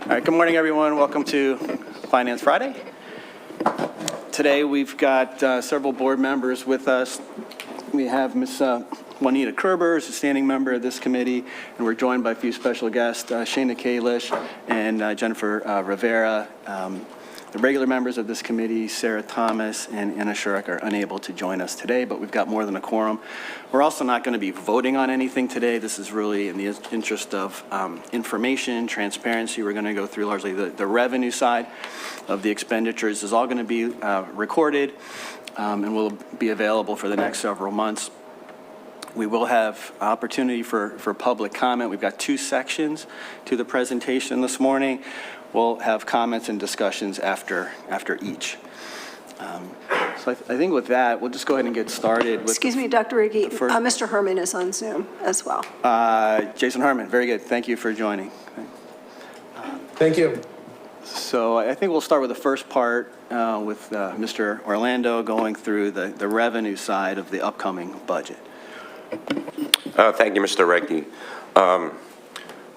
All right, good morning, everyone. Welcome to Finance Friday. Today, we've got several board members with us. We have Ms. Juanita Kerber, who's a standing member of this committee, and we're joined by a few special guests, Shana Kalish and Jennifer Rivera. The regular members of this committee, Sarah Thomas and Anna Shurek, are unable to join us today, but we've got more than a quorum. We're also not going to be voting on anything today. This is really in the interest of information, transparency. We're going to go through largely the revenue side of the expenditures. This is all going to be recorded and will be available for the next several months. We will have opportunity for public comment. We've got two sections to the presentation this morning. We'll have comments and discussions after each. So I think with that, we'll just go ahead and get started. Excuse me, Dr. Riggi, Mr. Herman is on Zoom as well. Jason Herman, very good. Thank you for joining. Thank you. So I think we'll start with the first part with Mr. Orlando going through the revenue side of the upcoming budget. Thank you, Mr. Riggi.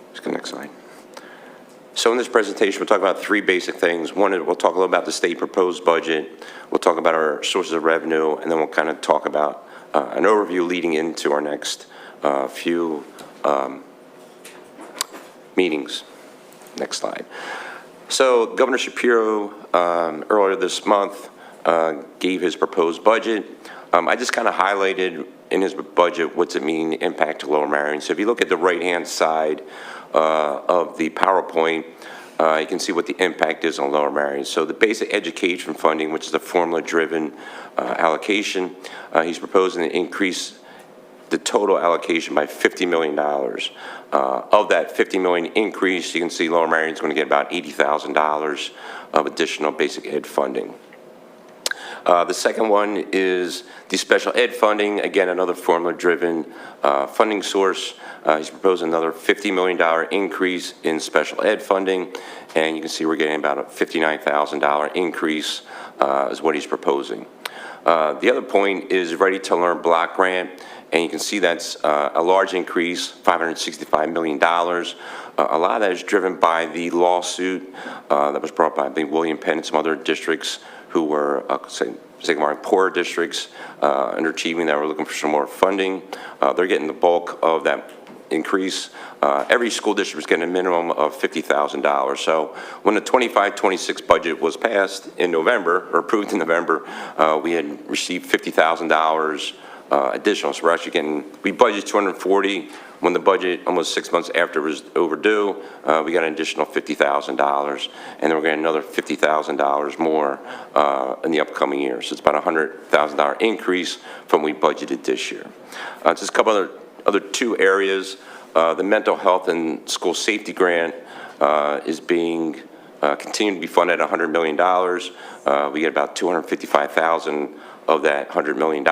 Let's go next slide. So in this presentation, we'll talk about three basic things. One is we'll talk a little about the state proposed budget. We'll talk about our sources of revenue, and then we'll kind of talk about an overview leading into our next few meetings. Next slide. So Governor Shapiro earlier this month gave his proposed budget. I just kind of highlighted in his budget what's it mean impact to Lower Marion. So if you look at the right-hand side of the PowerPoint, you can see what the impact is on Lower Marion. So the basic education funding, which is a formula-driven allocation, he's proposing to increase the total allocation by $50 million. Of that $50 million increase, you can see Lower Marion is going to get about $80,000 of additional basic ed funding. The second one is the special ed funding, again, another formula-driven funding source. He's proposing another $50 million increase in special ed funding, and you can see we're getting about a $59,000 increase is what he's proposing. The other point is Ready to Learn block grant, and you can see that's a large increase, $565 million. A lot of that is driven by the lawsuit that was brought by, I think, William Penn and some other districts who were, poorer districts, underachieving, that were looking for some more funding. They're getting the bulk of that increase. Every school district is getting a minimum of $50,000. So when the 25-26 budget was passed in November, or approved in November, we had received $50,000 additional. So we're actually getting, we budgeted $240. When the budget, almost 6 months after, was overdue, we got an additional $50,000, and then we're getting another $50,000 more in the upcoming year. So it's about a $100,000 increase from what we budgeted this year. Just a couple other two areas. The mental health and school safety grant is being continued to be funded at $100 million. We get about $255,000 of that $100 million,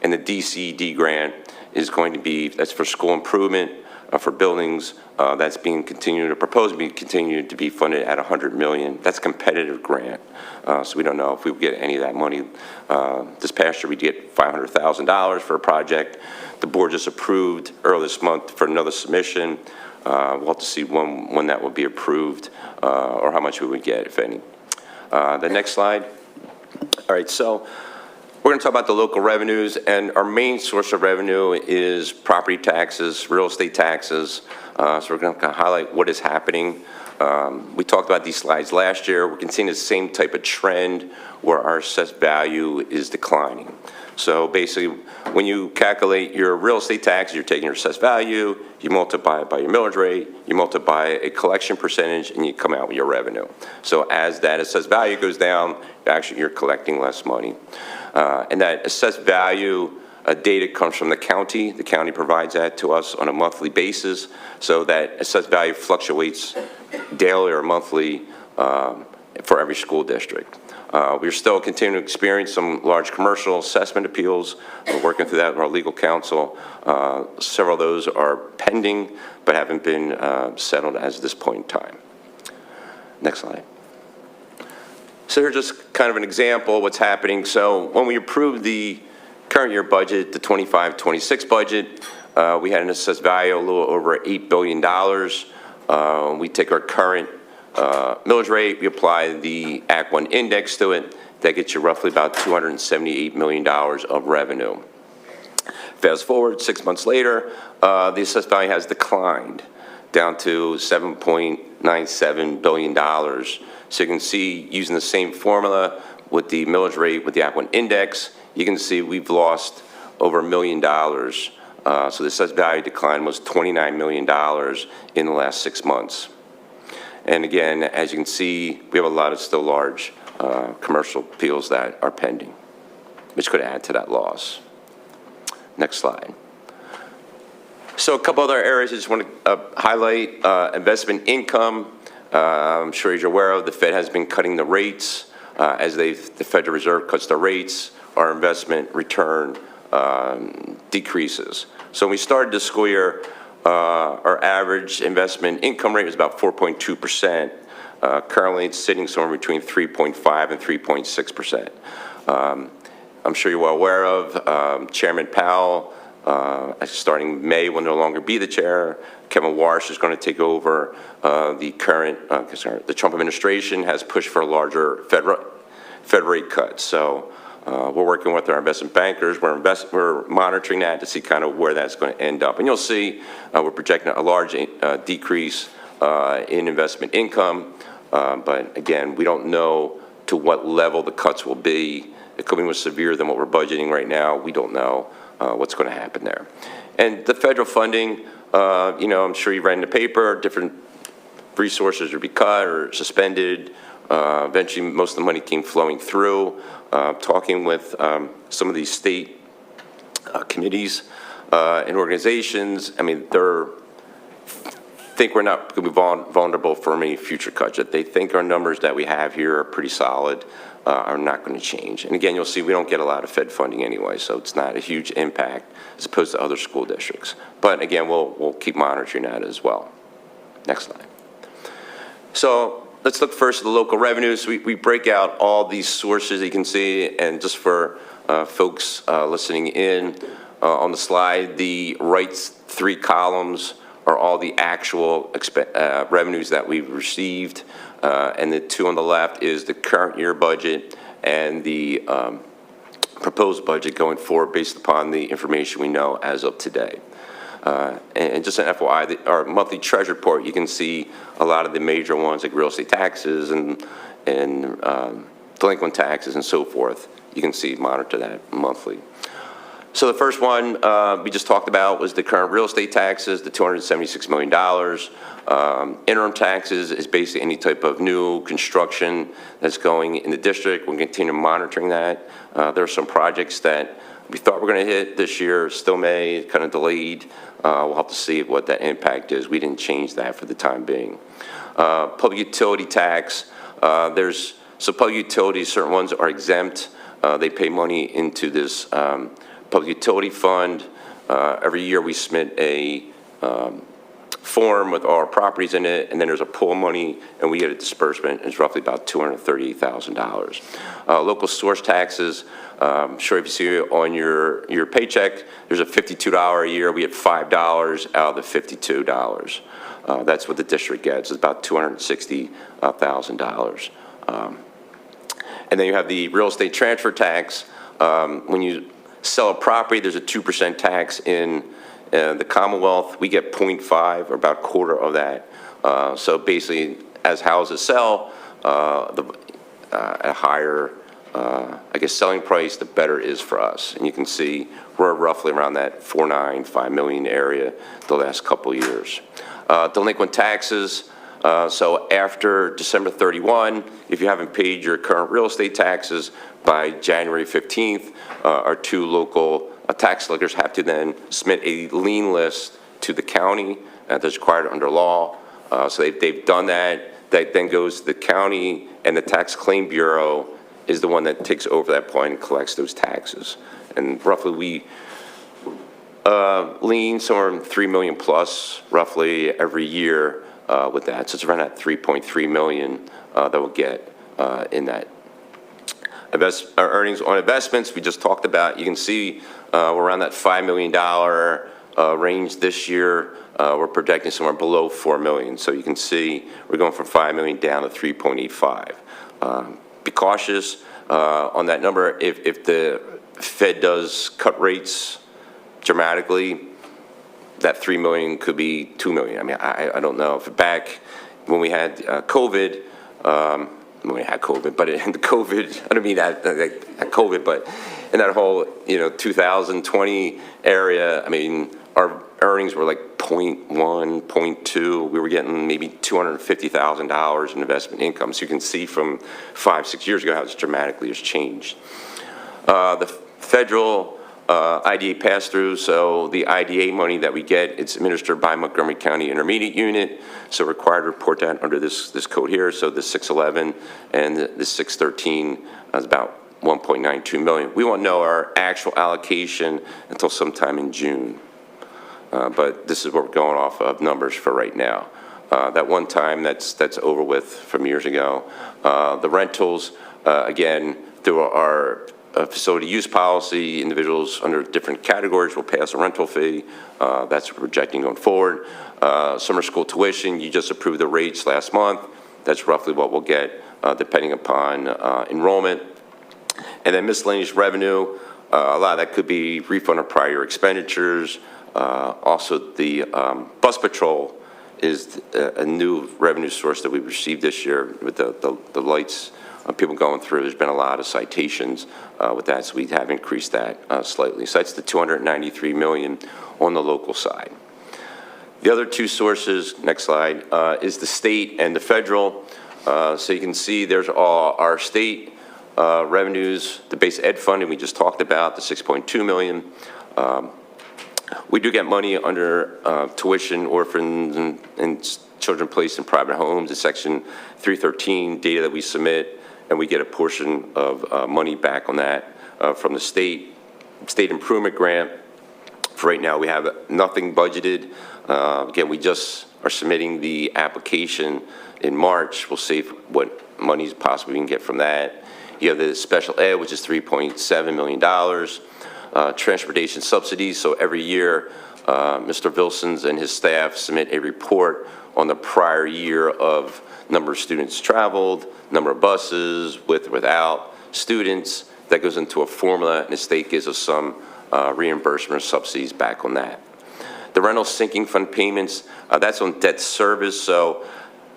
and the DCD grant is going to be, that's for school improvement, for buildings, that's being continued, or proposed to be continued to be funded at $100 million. That's a competitive grant, so we don't know if we would get any of that money. This past year we get $500,000 for a project. The board just approved earlier this month for another submission. We'll have to see when that will be approved, or how much we would get, if any. The next slide. All right, so we're going to talk about the local revenues, and our main source of revenue is property taxes, real estate taxes. So we're going to kind of highlight what is happening. We talked about these slides last year. We're continuing the same type of trend where our assessed value is declining. So basically, when you calculate your real estate tax, you're taking your assessed value, you multiply it by your millage rate, you multiply a collection percentage, and you come out with your revenue. So as that assessed value goes down, actually you're collecting less money. And that assessed value data comes from the county. The county provides that to us on a monthly basis. So that assessed value fluctuates daily or monthly for every school district. We're still continuing to experience some large commercial assessment appeals. We're working through that with our legal counsel. Several of those are pending, but haven't been settled as of this point in time. Next slide. So here's just kind of an example of what's happening. So when we approved the current year budget, the 25-26 budget, we had an assessed value a little over $8 billion. We take our current millage rate, we apply the Act 1 index to it. That gets you roughly about $278 million of revenue. Fast forward 6 months later, the assessed value has declined down to $7.97 billion. So you can see, using the same formula with the millage rate with the Act 1 index, you can see we've lost over $1 million. So the assessed value decline was $29 million in the last 6 months. And again, as you can see, we have a lot of still large commercial appeals that are pending, which could add to that loss. Next slide. So a couple other areas I just want to highlight. Investment income. I'm sure as you're aware of, the Fed has been cutting the rates. As the Federal Reserve cuts the rates, our investment return decreases. So when we started the school year, our average investment income rate was about 4.2%. Currently, it's sitting somewhere between 3.5 and 3.6%. I'm sure you're well aware of Chairman Powell, starting May, will no longer be the chair. Kevin Warsh is going to take over. The Trump administration has pushed for a larger Fed rate cut. So we're working with our investment bankers. We're monitoring that to see kind of where that's going to end up. And you'll see we're projecting a large decrease in investment income. But again, we don't know to what level the cuts will be. It could be more severe than what we're budgeting right now. We don't know what's going to happen there. And the federal funding, I'm sure you read in the paper, different resources will be cut or suspended. Eventually, most of the money came flowing through. Talking with some of these state committees and organizations, I mean, think we're not going to be vulnerable for any future cuts. They think our numbers that we have here are pretty solid, are not going to change. And again, you'll see we don't get a lot of Fed funding anyway, so it's not a huge impact as opposed to other school districts. But again, we'll keep monitoring that as well. Next slide. So let's look first at the local revenues. We break out all these sources you can see, and just for folks listening in on the slide, the right 3 columns are all the actual revenues that we've received, and the 2 on the left is the current year budget and the proposed budget going forward based upon the information we know as of today. And just an FYI, our monthly treasury report, you can see a lot of the major ones like real estate taxes and delinquent taxes and so forth. You can see, monitor that monthly. So the first one we just talked about was the current real estate taxes, the $276 million. Interim taxes is basically any type of new construction that's going in the district. We'll continue monitoring that. There are some projects that we thought were going to hit this year, still may, kind of delayed. We'll have to see what that impact is. We didn't change that for the time being. Public utility tax, so public utilities, certain ones are exempt. They pay money into this public utility fund. Every year we submit a form with all our properties in it, and then there's a pool of money, and we get a disbursement. It's roughly about $238,000. Local source taxes, I'm sure if you see it on your paycheck, there's a $52 a year. We get $5 out of the $52. That's what the district gets. It's about $260,000. And then you have the real estate transfer tax. When you sell a property, there's a 2% tax in the Commonwealth. We get 0.5, or about a quarter of that. So basically, as houses sell, at a higher, selling price, the better it is for us. And you can see we're roughly around that $5 million area the last couple of years. Delinquent taxes. So after December 31, if you haven't paid your current real estate taxes by January 15th, our 2 local tax collectors have to then submit a lien list to the county that's required under law. So they've done that. That then goes to the county, and the Tax Claim Bureau is the one that takes over that point and collects those taxes. And roughly we lien somewhere in $3 million plus roughly every year with that. So it's around that $3.3 million that we'll get in that. Our earnings on investments we just talked about. You can see we're around that $5 million range this year, we're projecting somewhere below 4 million. So you can see we're going from 5 million down to 3.85. Be cautious on that number. If the Fed does cut rates dramatically, that 3 million could be 2 million. I mean, I don't know. If back when we had COVID, when we had COVID, but in the COVID, I don't mean that COVID, but in that whole 2020 area, I mean, our earnings were like 0.1, 0.2. We were getting maybe $250,000 in investment income. So you can see from 5-6 years ago how this dramatically has changed. The federal IDA pass-through, so the IDA money that we get, it's administered by Montgomery County Intermediate Unit, so required to report that under this code here. So the 611 and the 613 is about 1.92 million. We won't know our actual allocation until sometime in June, but this is what we're going off of numbers for right now. That one time that's over with from years ago. The rentals, again, through our facility use policy, individuals under different categories will pay us a rental fee. That's what we're projecting going forward. Summer school tuition, you just approved the rates last month. That's roughly what we'll get depending upon enrollment. And then miscellaneous revenue, a lot of that could be refund of prior expenditures. Also, the bus patrol is a new revenue source that we've received this year with the lights. People going through. There's been a lot of citations with that, so we have increased that slightly. So that's the $293 million on the local side. The other two sources, next slide, is the state and the federal. So you can see there's all our state revenues, the base ed funding we just talked about, the $6.2 million. We do get money under tuition, orphans, and children placed in private homes. It's Section 313 data that we submit, and we get a portion of money back on that from the state improvement grant. For right now, we have nothing budgeted. Again, we just are submitting the application in March. We'll see what monies possibly we can get from that. You have the special ed, which is $3.7 million. Transportation subsidies, so every year, Mr. Vilsons and his staff submit a report on the prior year of number of students traveled, number of buses, with or without students. That goes into a formula, and the state gives us some reimbursement or subsidies back on that. The rental sinking fund payments, that's on debt service. So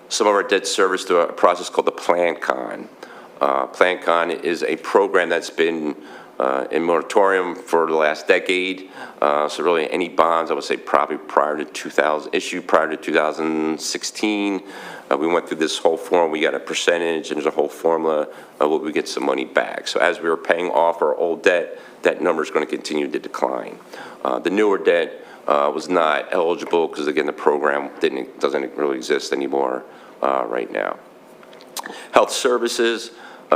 some of our debt service through a process called the PlanCon. PlanCon is a program that's been in moratorium for the last decade. So really any bonds, I would say probably issued prior to 2016. We went through this whole form. We got a percentage, and there's a whole formula of what we get some money back. So as we were paying off our old debt, that number is going to continue to decline. The newer debt was not eligible because, again, the program doesn't really exist anymore right now. Health services.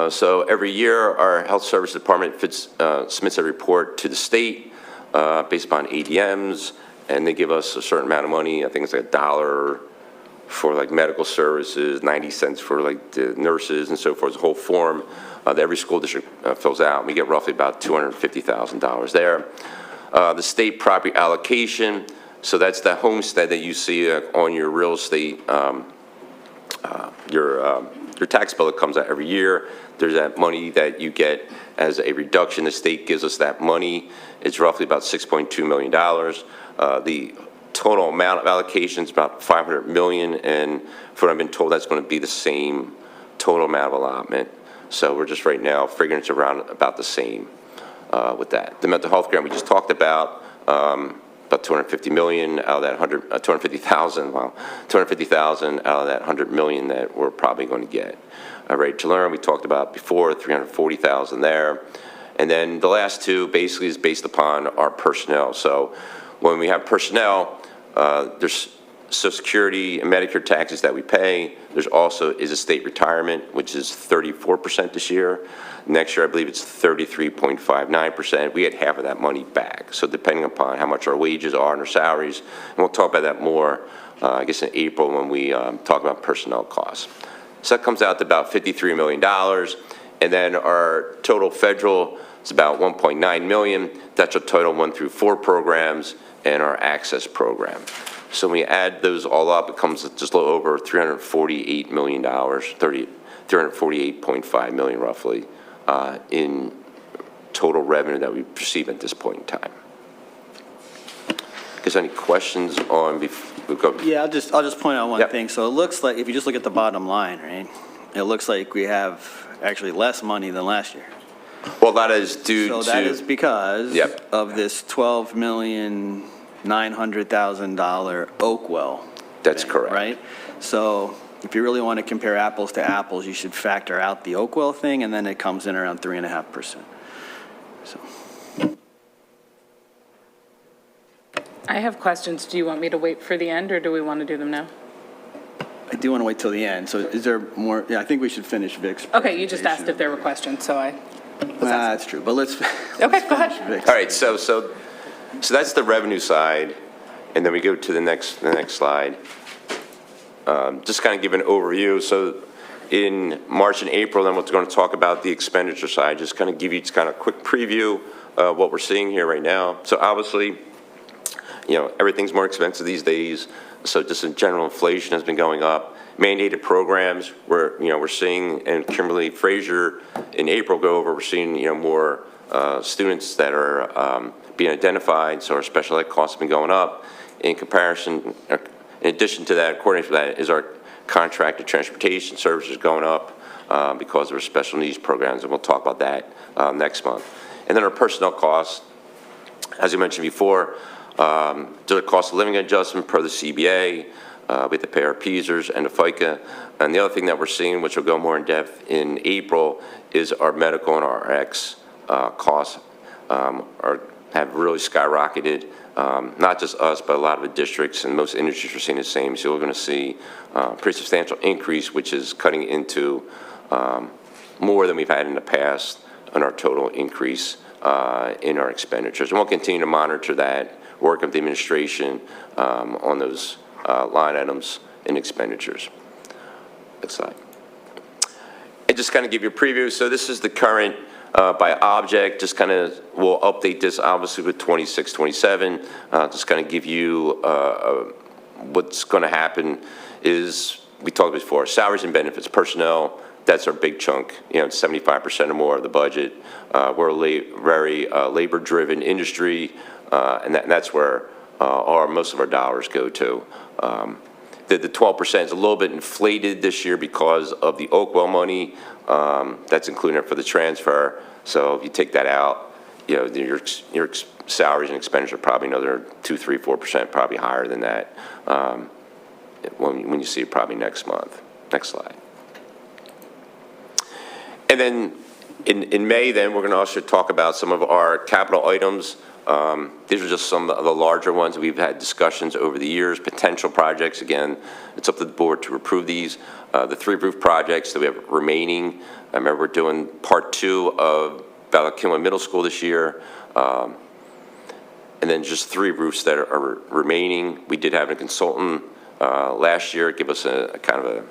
So every year, our health service department submits a report to the state based upon ADMs, and they give us a certain amount of money. I think it's like $1 for like medical services, 90 cents for like the nurses and so forth. It's a whole form that every school district fills out. We get roughly about $250,000 there. The state property allocation, so that's the homestead that you see on your real estate, your tax bill that comes out every year. There's that money that you get as a reduction. The state gives us that money. It's roughly about $6.2 million. The total amount of allocation is about $500 million, and for what I've been told, that's going to be the same total amount of allotment. So we're just right now figuring it's around about the same with that. The mental health grant we just talked about 250 million out of that 250,000. Wow, 250,000 out of that 100 million that we're probably going to get. Right to learn we talked about before, 340,000 there, and then the last two basically is based upon our personnel. So when we have personnel, there's Social Security and Medicare taxes that we pay. There's also is a state retirement, which is 34% this year. Next year, I believe it's 33.59%. We get half of that money back. So depending upon how much our wages are and our salaries, and we'll talk about that more, I guess in April when we talk about personnel costs. So that comes out to about $53 million. And then our total federal is about $1.9 million. That's our total 1 through 4 programs. and our access program. So when we add those all up, it comes to just a little over $348 million, $348.5 million roughly, in total revenue that we receive at this point in time. Is there any questions on? Yeah, I'll just point out one Yep. thing. So it looks like, if you just look at the bottom line, right, it looks like we have actually less money than last year. Well, that is due to. So that is because Yep. of this $12,900,000 Oakwell. That's thing, correct. Right? So if you really want to compare apples to apples, you should factor out the Oakwell thing, and then it comes in around 3.5%. So. I have questions. Do you want me to wait for the end, or do we want to do them now? I do want to wait till the end. So is there more? Yeah, I think we should finish Vic's. Okay, you just asked if there were questions, so I. That's true, but let's. Okay, go ahead. Vic's. All right, so that's the revenue side, and then we go to the next slide. Just kind of give an overview. So in March and April, then we're going to talk about the expenditure side. Just kind of give you kind of a quick preview of what we're seeing here right now. So obviously, you know, everything's more expensive these days. So just in general, inflation has been going up. Mandated programs, we're seeing, and Kimberly Frazier in April go over, we're seeing, more students that are being identified. So our special ed costs have been going up. In comparison, in addition to that, according to that, is our contracted transportation services going up because of our special needs programs, and we'll talk about that next month. And then our personnel costs, as you mentioned before, to the cost of living adjustment per the CBA, we have to pay our PSERs and the FICA. And the other thing that we're seeing, which will go more in depth in April, is our medical and RX costs have really skyrocketed. Not just us, but a lot of the districts and most industries are seeing the same. So we're going to see a pretty substantial increase, which is cutting into more than we've had in the past on our total increase in our expenditures. And we'll continue to monitor that, work with the administration on those line items and expenditures. Next slide. And just kind of give you a preview. So this is the current by object. Just kind of, we'll update this obviously with 26, 27. Just kind of give you what's going to happen is, we talked before, salaries and benefits, personnel. That's our big chunk, 75% or more of the budget. We're a very labor-driven industry, and that's where most of our dollars go to. The 12% is a little bit inflated this year because of the Oakwell money. That's included for the transfer. So if you take that out, your salaries and expenditures are probably another 2, 3, 4%, probably higher than that when you see it probably next month. Next slide. And then in May, then we're going to also talk about some of our capital items. These are just some of the larger ones we've had discussions over the years, potential projects. Again, it's up to the board to approve these. The 3 roof projects that we have remaining. I remember we're doing part 2 of Ballackinwood Middle School this year. And then just 3 roofs that are remaining. We did have a consultant last year give us a kind of a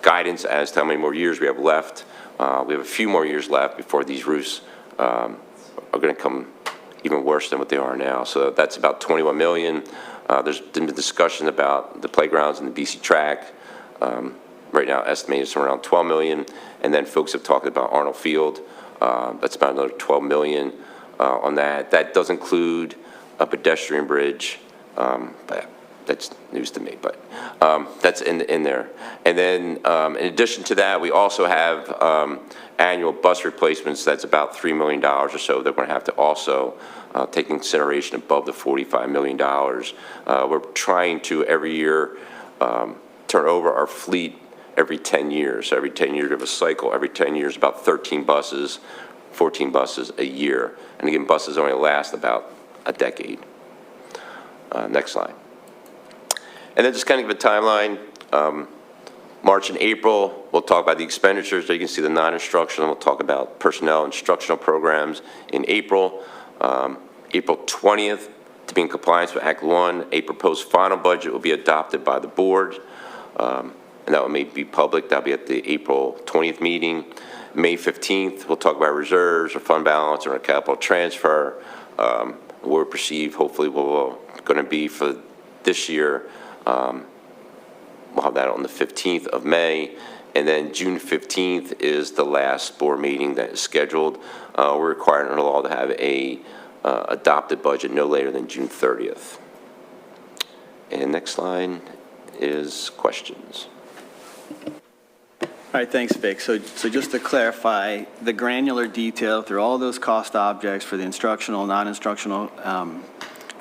guidance as to how many more years we have left. We have a few more years left before these roofs are going to come even worse than what they are now. So that's about $21 million. There's been discussion about the playgrounds and the BC track. Right now, estimated somewhere around $12 million. And then folks have talked about Arnold Field. That's about another $12 million on that. That does include a pedestrian bridge. But that's news to me, but that's in there. And then in addition to that, we also have annual bus replacements. That's about $3 million or so that we're going to have to also take in consideration above the $45 million. We're trying to every year turn over our fleet every 10 years. So every 10 years of a cycle, every 10 years about 13 buses, 14 buses a year. And again, buses only last about a decade. Next slide. And then just kind of give a timeline. March and April, we'll talk about the expenditures. So you can see the non-instructional. We'll talk about personnel instructional programs in April. April 20th, to be in compliance with Act 1, a proposed final budget will be adopted by the board. And that will be public. That'll be at the April 20th meeting. May 15th, we'll talk about reserves or fund balance or a capital transfer. we'll perceive, hopefully we're going to be for this year. We'll have that on the 15th of May, and then June 15th is the last board meeting that is scheduled. We're required under law to have a adopted budget no later than June 30th. And next line is questions. All right, thanks, Vic. So just to clarify, the granular detail through all those cost objects for the instructional, non-instructional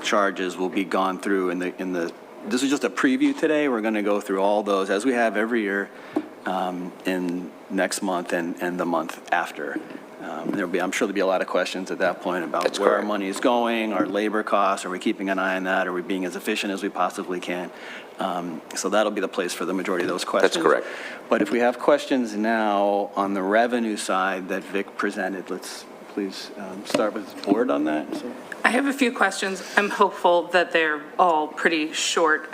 charges will be gone through in the. This is just a preview today. We're going to go through all those as we have every year in next month and the month after. I'm sure there'll be a lot of questions at that point about That's where correct. our money is going, our labor costs, are we keeping an eye on that, are we being as efficient as we possibly can? So that'll be the place for the majority of those questions. That's correct. But if we have questions now on the revenue side that Vic presented, let's please start with the board on that. So. I have a few questions. I'm hopeful that they're all pretty short.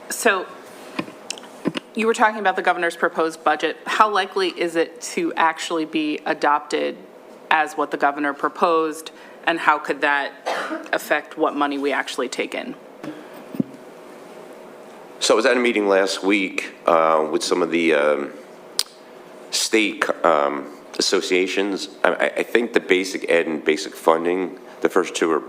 So you were talking about the governor's proposed budget. How likely is it to actually be adopted as what the governor proposed, and how could that affect what money we actually take in? So I was at a meeting last week with some of the state associations. I think the basic ed and basic funding, the first two are,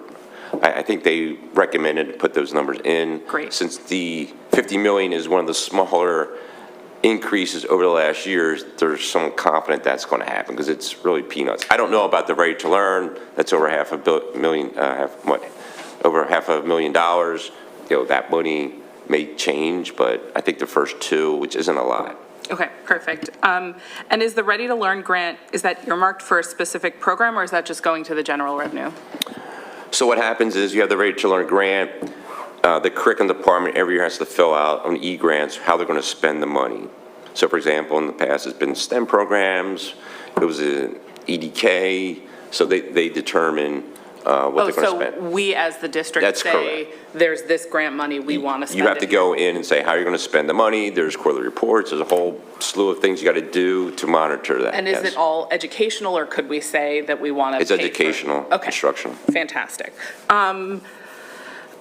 I think they recommended to put those numbers in. Great. Since the 50 million is one of the smaller increases over the last years, there's some confident that's going to happen because it's really peanuts. I don't know about the Ready to Learn. That's over over $500,000. You know, that money may change, but I think the first two, which isn't a lot. Okay, perfect. And is the Ready to Learn grant, is that earmarked for a specific program, or is that just going to the general revenue? So what happens is you have the Ready to Learn grant. The curriculum department every year has to fill out on e-grants how they're going to spend the money. So for example, in the past, it's been STEM programs. It was an EDK. So they determine what they're going to spend. So we as the district That's say, correct. there's this grant money, we want to spend it. You have to go in and say how you're going to spend the money. There's quarterly reports. There's a whole slew of things you got to do to monitor that. And is yes. it all educational, or could we say that we want to It's educational, instructional. Fantastic.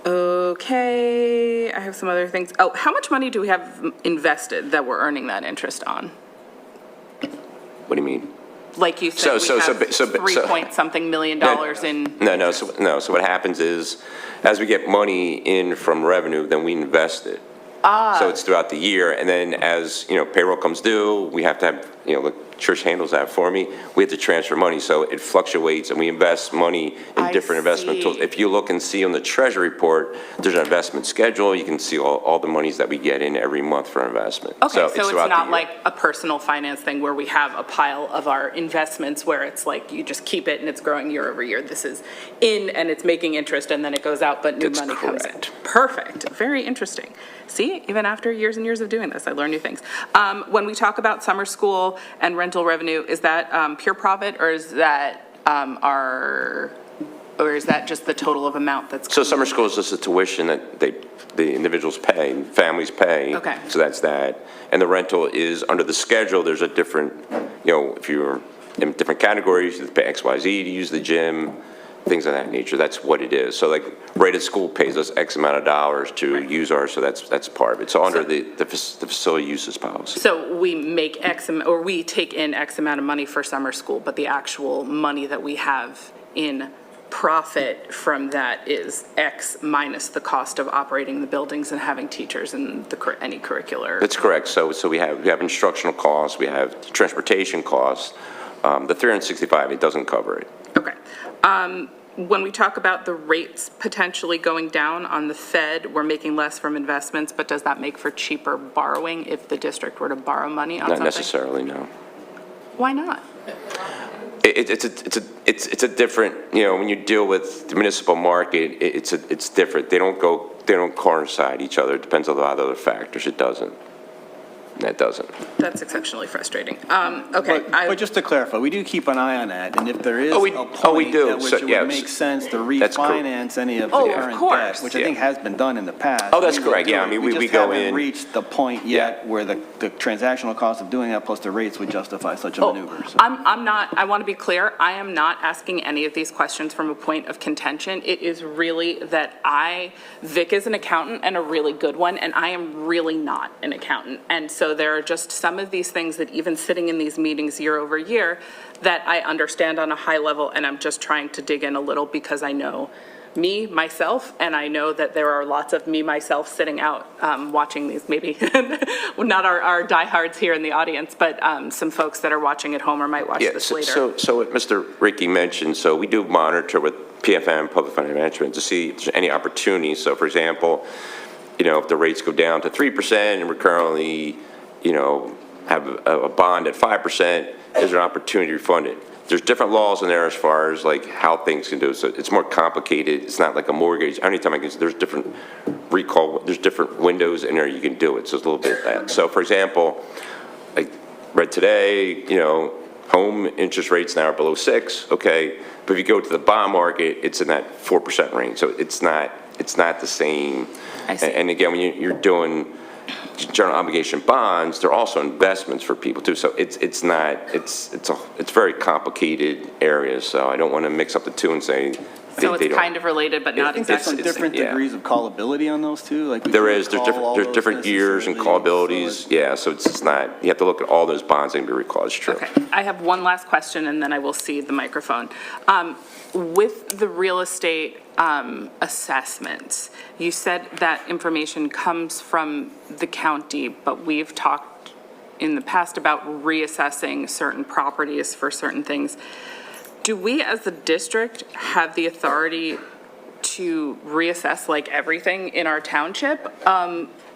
Okay, I have some other things. Oh, how much money do we have invested that we're earning that interest on? What do you mean? Like you said, we have $3-point-something million in. No. So what happens is, as we get money in from revenue, then we invest it. So it's throughout the year, and then as, payroll comes due, we have to have, the church handles that for me, we have to transfer money, so it fluctuates, and we invest money in different investment tools. If you look and see on the treasury report, there's an investment schedule, you can see all the monies that we get in every month for investment. Okay, so it's throughout the not year. like a personal finance thing where we have a pile of our investments where it's like you just keep it and it's growing year over year. This is in and it's making interest and then it goes out, but new That's money comes in. correct. Perfect, very interesting. See, even after years and years of doing this, I learn new things. When we talk about summer school and rental revenue, is that pure profit, or is that or is that just the total of amount that's? So summer school is just a tuition that the individuals pay, families pay. Okay. So that's that. And the rental is under the schedule, there's a different, if you're in different categories, you have to pay XYZ to use the gym, things of that nature. That's what it is. So like rated school pays us X amount of dollars to use ours, so that's part of it. So under the facility uses policy. So we make or we take in X amount of money for summer school, but the actual money that we have in profit from that is X minus the cost of operating the buildings and having teachers and any curricular. That's correct. So we have instructional costs, we have transportation costs. The 365, it doesn't cover it. Okay. When we talk about the rates potentially going down on the Fed, we're making less from investments, but does that make for cheaper borrowing if the district were to borrow money on something? Not necessarily, no. Why not? It's a different, when you deal with the municipal market, it's different. They don't coincide each other. It depends on a lot of other factors. It doesn't. that doesn't. That's exceptionally frustrating. Okay. But just to clarify, we do keep an eye on that, and if there is Oh, we a point do. at which So, it yes. would make sense to That's correct. refinance any of the Oh, of current course. debt, which I Yeah. think has been done in the past. Oh, that's we will correct. do Yeah, it. I mean, we just go haven't in- reached the point yet where the transactional cost of doing that plus the rates would justify such a Oh, maneuver. So- I'm not, I want to be clear, I am not asking any of these questions from a point of contention. It is really that Vic is an accountant and a really good one, and I am really not an accountant. And so there are just some of these things that even sitting in these meetings year over year that I understand on a high level, and I'm just trying to dig in a little because I know me, myself, and I know that there are lots of me, myself sitting out watching these, maybe not our diehards here in the audience, but some folks that are watching at home or might watch Yeah, this later. so what Mr. Ricky mentioned, so we do monitor with PFM, Public Finance Management, to see if there's any opportunities. So for example, if the rates go down to 3% and we're currently, have a bond at 5%, there's an opportunity to refund it. There's different laws in there as far as like how things can do it. So it's more complicated. It's not like a mortgage. Anytime there's different recall, there's different windows in there you can do it. So it's a little bit of that. So for example, I read today, home interest rates now are below 6%, okay, but if you go to the bond market, it's in that 4% range. So it's not the same. I see. And again, when you're doing general obligation bonds, they're also investments for people too. So it's very complicated area. So I don't want to mix up the two and say So they it's don't. kind of related, but not I think there's some exactly. different yeah. degrees of callability on those too. Like we There can't is, there's call all different those different years and necessarily, callabilities. so Yeah, so it's just not, you have to look at all those bonds and be recalled. It's true. Okay, I have one last question, and then I will cede the microphone. With the real estate assessments, you said that information comes from the county, but we've talked in the past about reassessing certain properties for certain things. Do we, as the district, have the authority to reassess like everything in our township?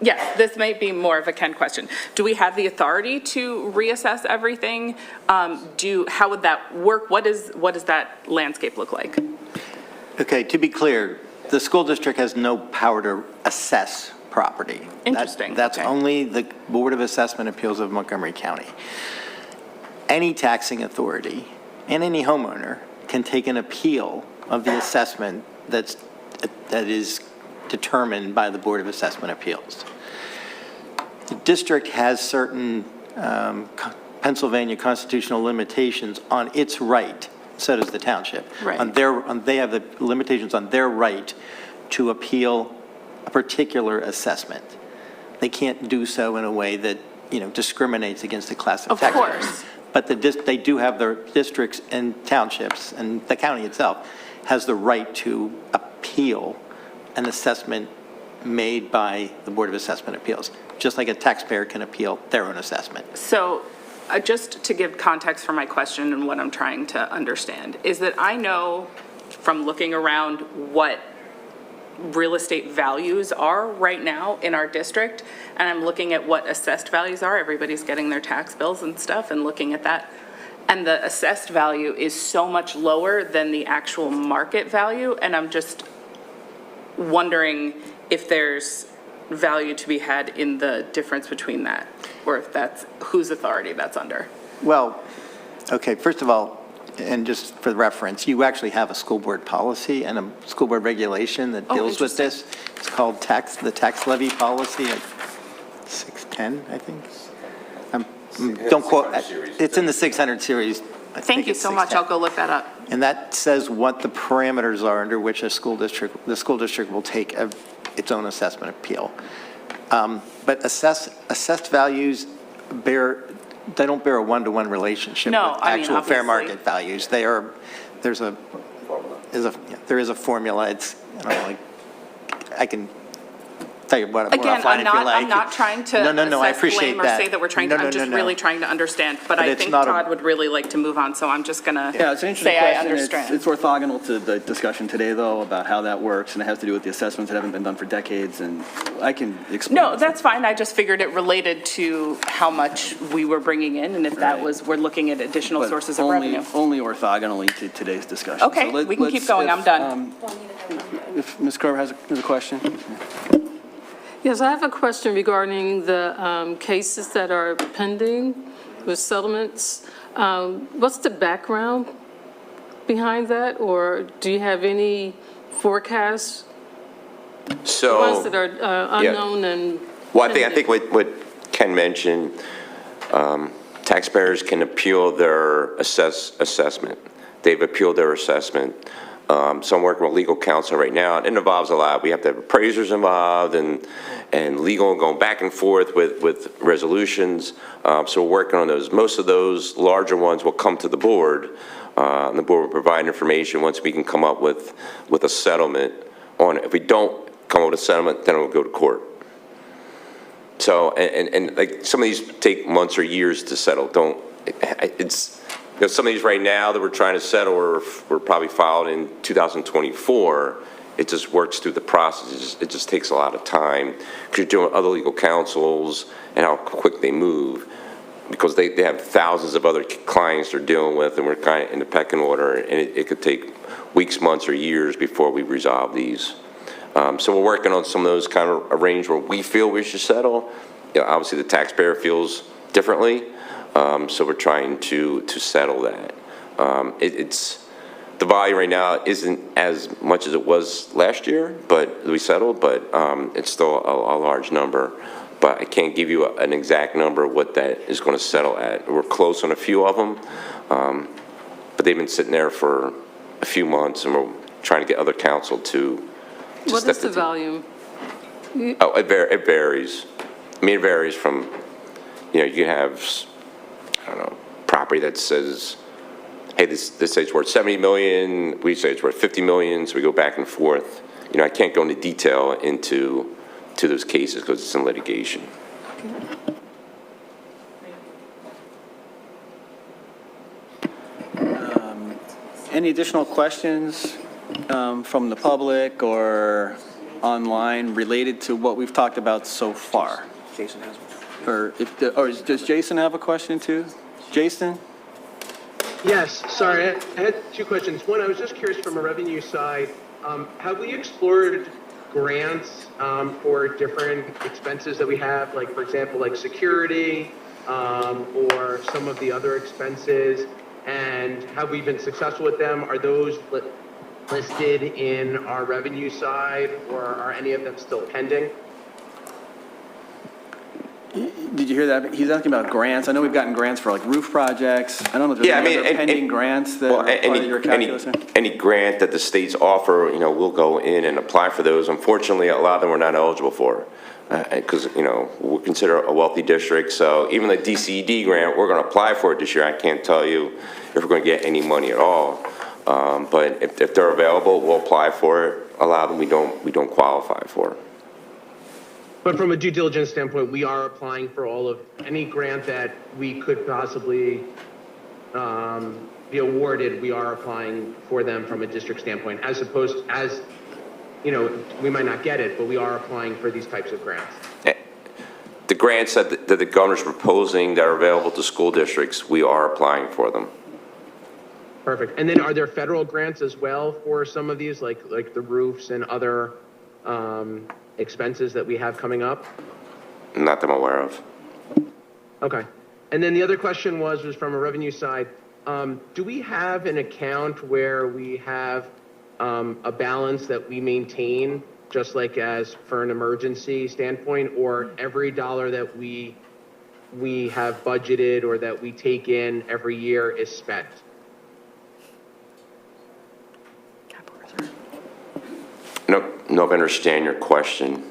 Yes, this might be more of a Ken question. Do we have the authority to reassess everything? How would that work? What does that landscape look like? Okay, to be clear, the school district has no power to assess property. Interesting, That's okay. only the Board of Assessment Appeals of Montgomery County. Any taxing authority and any homeowner can take an appeal of the assessment that is determined by the Board of Assessment Appeals. The district has certain Pennsylvania constitutional limitations on its right, so does the township. Right. They have the limitations on their right to appeal a particular assessment. They can't do so in a way that, discriminates against a class of Of taxpayers. course. But they do have their districts and townships, and the county itself has the right to appeal an assessment made by the Board of Assessment Appeals, just like a taxpayer can appeal their own assessment. So just to give context for my question and what I'm trying to understand, is that I know from looking around what real estate values are right now in our district, and I'm looking at what assessed values are. Everybody's getting their tax bills and stuff and looking at that. And the assessed value is so much lower than the actual market value, and I'm just wondering if there's value to be had in the difference between that, or if that's whose authority that's under. Well, okay, first of all, and just for reference, you actually have a school board policy and a school board regulation that Oh, deals with this. It's called the tax levy policy at 610, I think. Don't quote, it's in the 600 series. I Thank think you it's so much. 610. I'll go look that up. And that says what the parameters are under which the school district will take its own assessment appeal. But assessed values they don't bear a one-to-one relationship No, with I mean, actual fair obviously. market values. There is a formula. It's, I can tell you what Again, offline if you like. I'm not trying to No, I assess appreciate blame or that. say that we're trying No, to, I'm just no. really trying to understand. But But I it's think not a- Todd would really like to move on, so I'm just gonna Yeah, it's an interesting say I question. understand. It's orthogonal to the discussion today, though, about how that works, and it has to do with the assessments that haven't been done for decades, and I can explain. No, that's fine. I just figured it related to how much we were bringing in, and if that Right. was, we're looking at additional But sources of only- revenue. Only orthogonally to today's discussion. Okay, So we can keep let's- going. if, I'm done. If Ms. Kerr has a question? Yes, I have a question regarding the cases that are pending with settlements. What's the background behind that, or do you have any forecasts? So. Ones that are unknown and. Well, I think what Ken mentioned, taxpayers can appeal their assessment. They've appealed their assessment. So I'm working with legal counsel right now, and it involves a lot. We have to have appraisers involved and legal going back and forth with resolutions. So we're working on those. Most of those larger ones will come to the board, and the board will provide information once we can come up with a settlement on it. If we don't come up with a settlement, then it will go to court. So, and like some of these take months or years to settle. Some of these right now that we're trying to settle were probably filed in 2024. It just works through the process. It just takes a lot of time because you're doing other legal counsels and how quick they move, because they have thousands of other clients they're dealing with, and we're kind of in the pecking order, and it could take weeks, months, or years before we resolve these. So we're working on some of those kind of arrangements where we feel we should settle. Obviously, the taxpayer feels differently, so we're trying to settle that. The volume right now isn't as much as it was last year, but we settled, but it's still a large number. But I can't give you an exact number of what that is going to settle at. We're close on a few of them, but they've been sitting there for a few months, and we're trying to get other counsel to. What is the volume? Oh, it varies. I mean, it varies from, you can have, I don't know, property that says, hey, this says it's worth 70 million, we say it's worth 50 million, so we go back and forth. I can't go into detail into those cases because it's in litigation. Any additional questions from the public or online related to what we've talked about so far? Jason has one. Or does Jason have a question too? Jason? Yes, sorry, I had two questions. One, I was just curious from a revenue side, have we explored grants for different expenses that we have, like, for example, like security or some of the other expenses, and have we been successful with them? Are those listed in our revenue side, or are any of them still pending? Did you hear that? He's asking about grants. I know we've gotten grants for like roof projects. I don't know if there's any other pending grants that are part of your calculus. Any grant that the states offer, we'll go in and apply for those. Unfortunately, a lot of them we're not eligible for because, we're considered a wealthy district. So even the DCED grant, we're going to apply for it this year. I can't tell you if we're going to get any money at all. But if they're available, we'll apply for it. A lot of them we don't qualify for. But from a due diligence standpoint, we are applying for any grant that we could possibly be awarded. We are applying for them from a district standpoint, as opposed as, we might not get it, but we are applying for these types of grants. The grants that the governor's proposing that are available to school districts, we are applying for them. Perfect. And then are there federal grants as well for some of these, like the roofs and other expenses that we have coming up? Not that I'm aware of. Okay. And then the other question was from a revenue side. Do we have an account where we have a balance that we maintain, just like as for an emergency standpoint, or every dollar that we have budgeted or that we take in every year is spent? No, I understand your question.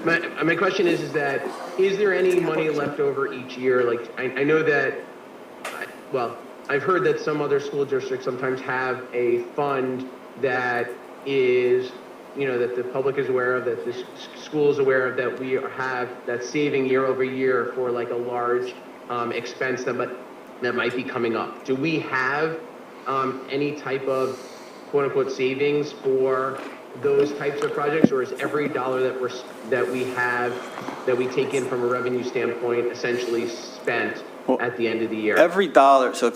My question is that, is there any money left over each year? Like, I know that, I've heard that some other school districts sometimes have a fund that is, that the public is aware of, that the school is aware of, that we have that saving year over year for like a large expense that might be coming up. Do we have any type of quote unquote savings for those types of projects, or is every dollar that we take in from a revenue standpoint essentially spent at the end of the year? Every dollar, so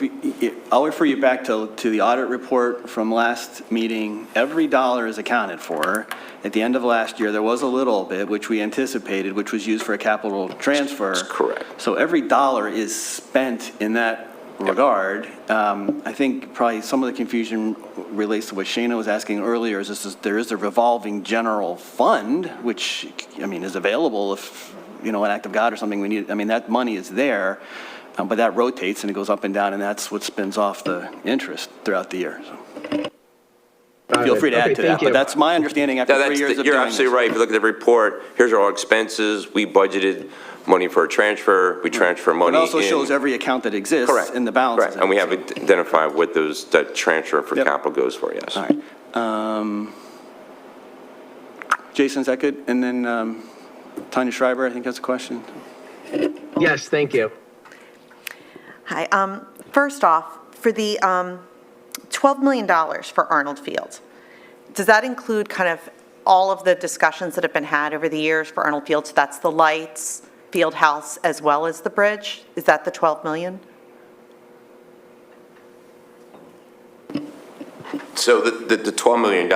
I'll refer you back to the audit report from last meeting. Every dollar is accounted for. At the end of last year, there was a little bit, which we anticipated, which was used for a capital transfer. That's correct. So every dollar is spent in that regard. I think probably some of the confusion relates to what Shana was asking earlier, there is a revolving general fund, which, I mean, is available if, an act of God or something we need. I mean, that money is there, but that rotates and it goes up and down, and that's what spins off the interest throughout the year. So. Feel free to add to that, but that's my understanding after 3 years of doing You're absolutely right. If you look at the report, here's our expenses. We budgeted money for a transfer. We transfer money It also in. shows every account that exists in the balances. Correct. And we have identified what that transfer for capital goes for, yes. All right. Jason, is that good? And then Tanya Schreiber, I think has a question. Yes, thank you. Hi. First off, for the $12 million for Arnold Field, does that include kind of all of the discussions that have been had over the years for Arnold Field? So that's the lights, field house, as well as the bridge? Is that the 12 million? So the $12 million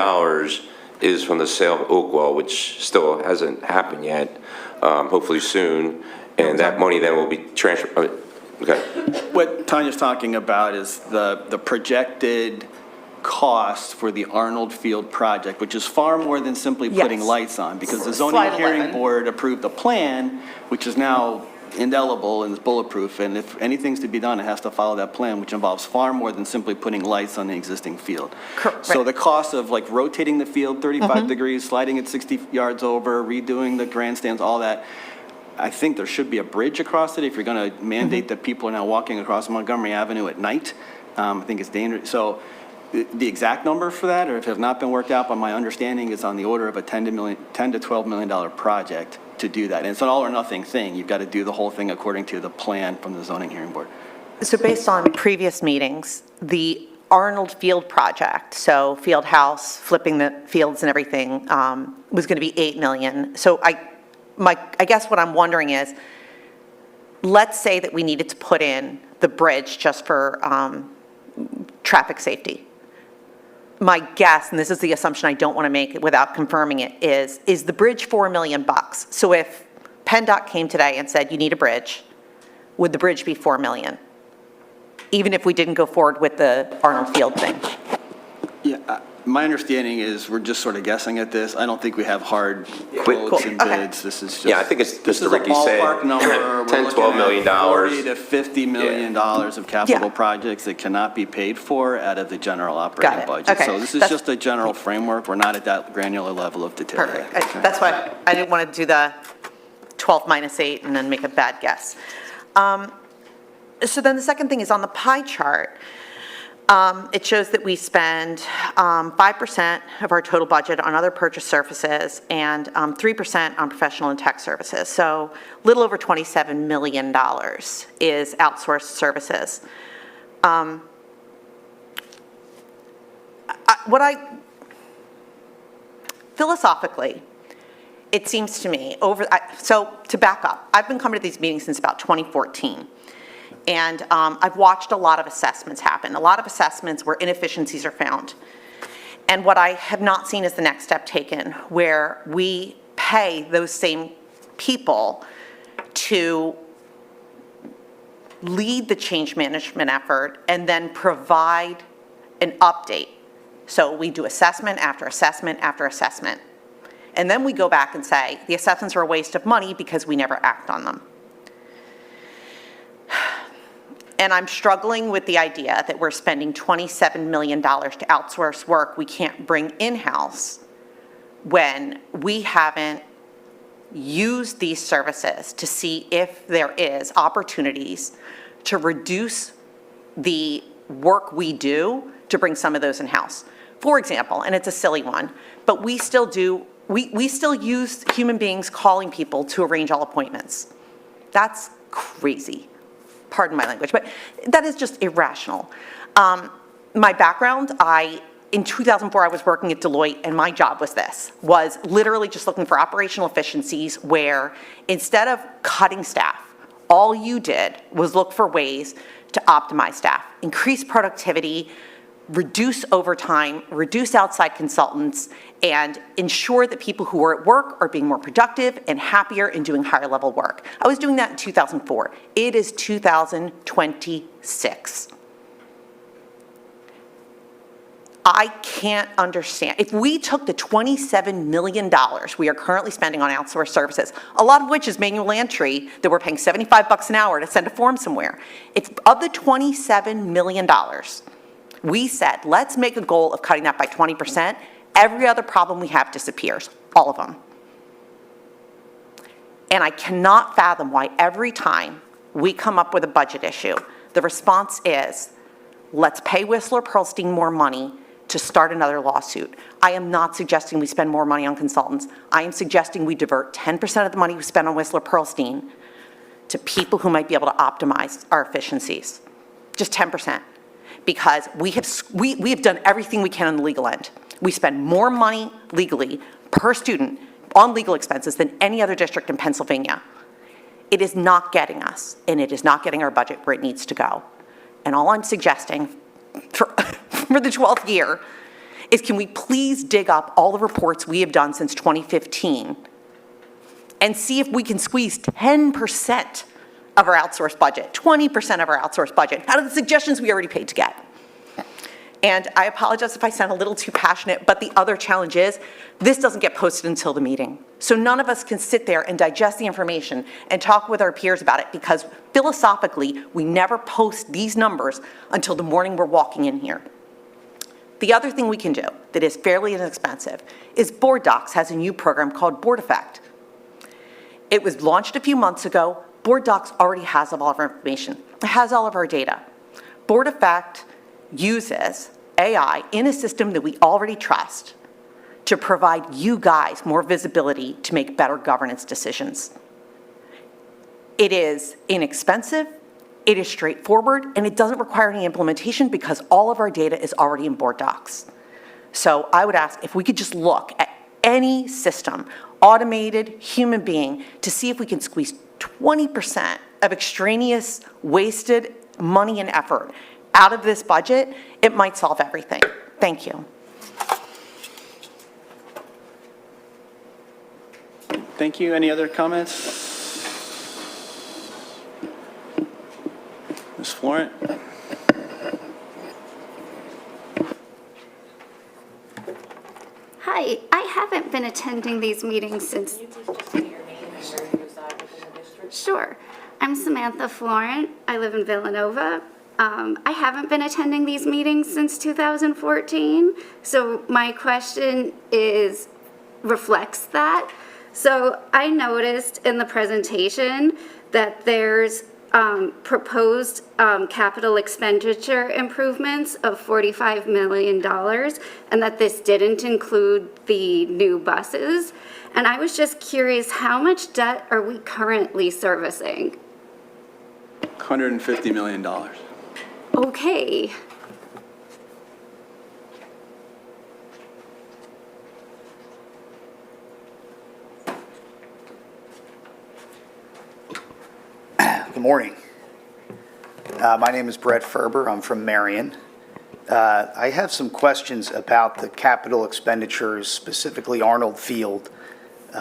is from the sale of Oakwell, which still hasn't happened yet, hopefully soon. And that money then will be transferred. Okay. What Tanya's talking about is the projected cost for the Arnold Field project, which is far more than simply putting lights on, because the zoning Slide hearing 11. board approved a plan, which is now indelible and is bulletproof, and if anything's to be done, it has to follow that plan, which involves far more than simply putting lights on the existing field. Correct. So the cost of like rotating the field 35 degrees, sliding it 60 yards over, redoing the grandstands, all that, I think there should be a bridge across it if you're going to mandate that people are now walking across Montgomery Avenue at night. I think it's dangerous. So the exact number for that, or if it have not been worked out, but my understanding is on the order of a $10 to $12 million project to do that. And it's an all or nothing thing. You've got to do the whole thing according to the plan from the zoning hearing board. So based on previous meetings, the Arnold Field project, so field house, flipping the fields and everything, was going to be $8 million. So I guess what I'm wondering is, let's say that we needed to put in the bridge just for traffic safety. My guess, and this is the assumption I don't want to make without confirming it, is the bridge $4 million? So if PennDOT came today and said, you need a bridge, would the bridge be $4 million? Even if we didn't go forward with the Arnold Field thing? Yeah, my understanding is we're just sort of guessing at this. I don't think we have hard quotes and bids. This is just. Yeah, I think it's this just is like you said, a ballpark number. 10, $12 million. $40 to $50 million of capital projects that cannot be paid for out of the general operating budget. Okay. So this is just a general framework. We're not at that granular level of detail yet. Perfect. That's why I didn't want to do the 12 minus 8 and then make a bad guess. So then the second thing is on the pie chart. It shows that we spend 5% of our total budget on other purchase services and 3% on professional and tech services. So a little over $27 million is outsourced services. Philosophically, it seems to me, so to back up, I've been coming to these meetings since about 2014. And I've watched a lot of assessments happen, a lot of assessments where inefficiencies are found. And what I have not seen is the next step taken, where we pay those same people to lead the change management effort and then provide an update. So we do assessment after assessment after assessment. And then we go back and say, the assessments are a waste of money because we never act on them. And I'm struggling with the idea that we're spending $27 million to outsource work we can't bring in-house when we haven't used these services to see if there is opportunities to reduce the work we do to bring some of those in-house. For example, and it's a silly one, but we still use human beings calling people to arrange all appointments. That's crazy. Pardon my language, but that is just irrational. My background, in 2004, I was working at Deloitte, and my job was literally just looking for operational efficiencies where instead of cutting staff All you did was look for ways to optimize staff, increase productivity, reduce overtime, reduce outside consultants, and ensure that people who are at work are being more productive and happier and doing higher level work. I was doing that in 2004. It is 2026. I can't understand. If we took the $27 million we are currently spending on outsourced services, a lot of which is manual entry that we're paying $75 an hour to send a form somewhere. If of the $27 million, we said, let's make a goal of cutting that by 20%, every other problem we have disappears, all of them. And I cannot fathom why every time we come up with a budget issue, the response is, let's pay Whistler Pearlstein more money to start another lawsuit. I am not suggesting we spend more money on consultants. I am suggesting we divert 10% of the money we spend on Whistler Pearlstein to people who might be able to optimize our efficiencies. Just 10%. Because we have done everything we can on the legal end. We spend more money legally per student on legal expenses than any other district in Pennsylvania. It is not getting us, and it is not getting our budget where it needs to go. And all I'm suggesting for the 12th year is, can we please dig up all the reports we have done since 2015 and see if we can squeeze 10% of our outsourced budget, 20% of our outsourced budget out of the suggestions we already paid to get. And I apologize if I sound a little too passionate, but the other challenge is this doesn't get posted until the meeting. So none of us can sit there and digest the information and talk with our peers about it, because philosophically, we never post these numbers until the morning we're walking in here. The other thing we can do that is fairly inexpensive is Board Docs has a new program called Board Effect. It was launched a few months ago. Board Docs already has all of our information. It has all of our data. Board Effect uses AI in a system that we already trust to provide you guys more visibility to make better governance decisions. It is inexpensive, it is straightforward, and it doesn't require any implementation because all of our data is already in Board Docs. So I would ask if we could just look at any system, automated, human being, to see if we can squeeze 20% of extraneous, wasted money and effort out of this budget. It might solve everything. Thank you. Thank you. Any other comments? Ms. Florent? Hi, I haven't been attending these meetings since. Can you please just say your name and where you reside within the district? Sure. I'm Samantha Florent. I live in Villanova. I haven't been attending these meetings since 2014, so my question reflects that. So I noticed in the presentation that there's proposed capital expenditure improvements of $45 million, and that this didn't include the new buses. And I was just curious, how much debt are we currently servicing? $150 million. Okay. Good morning. My name is Brett Ferber. I'm from Marion. I have some questions about the capital expenditures, specifically Arnold Field.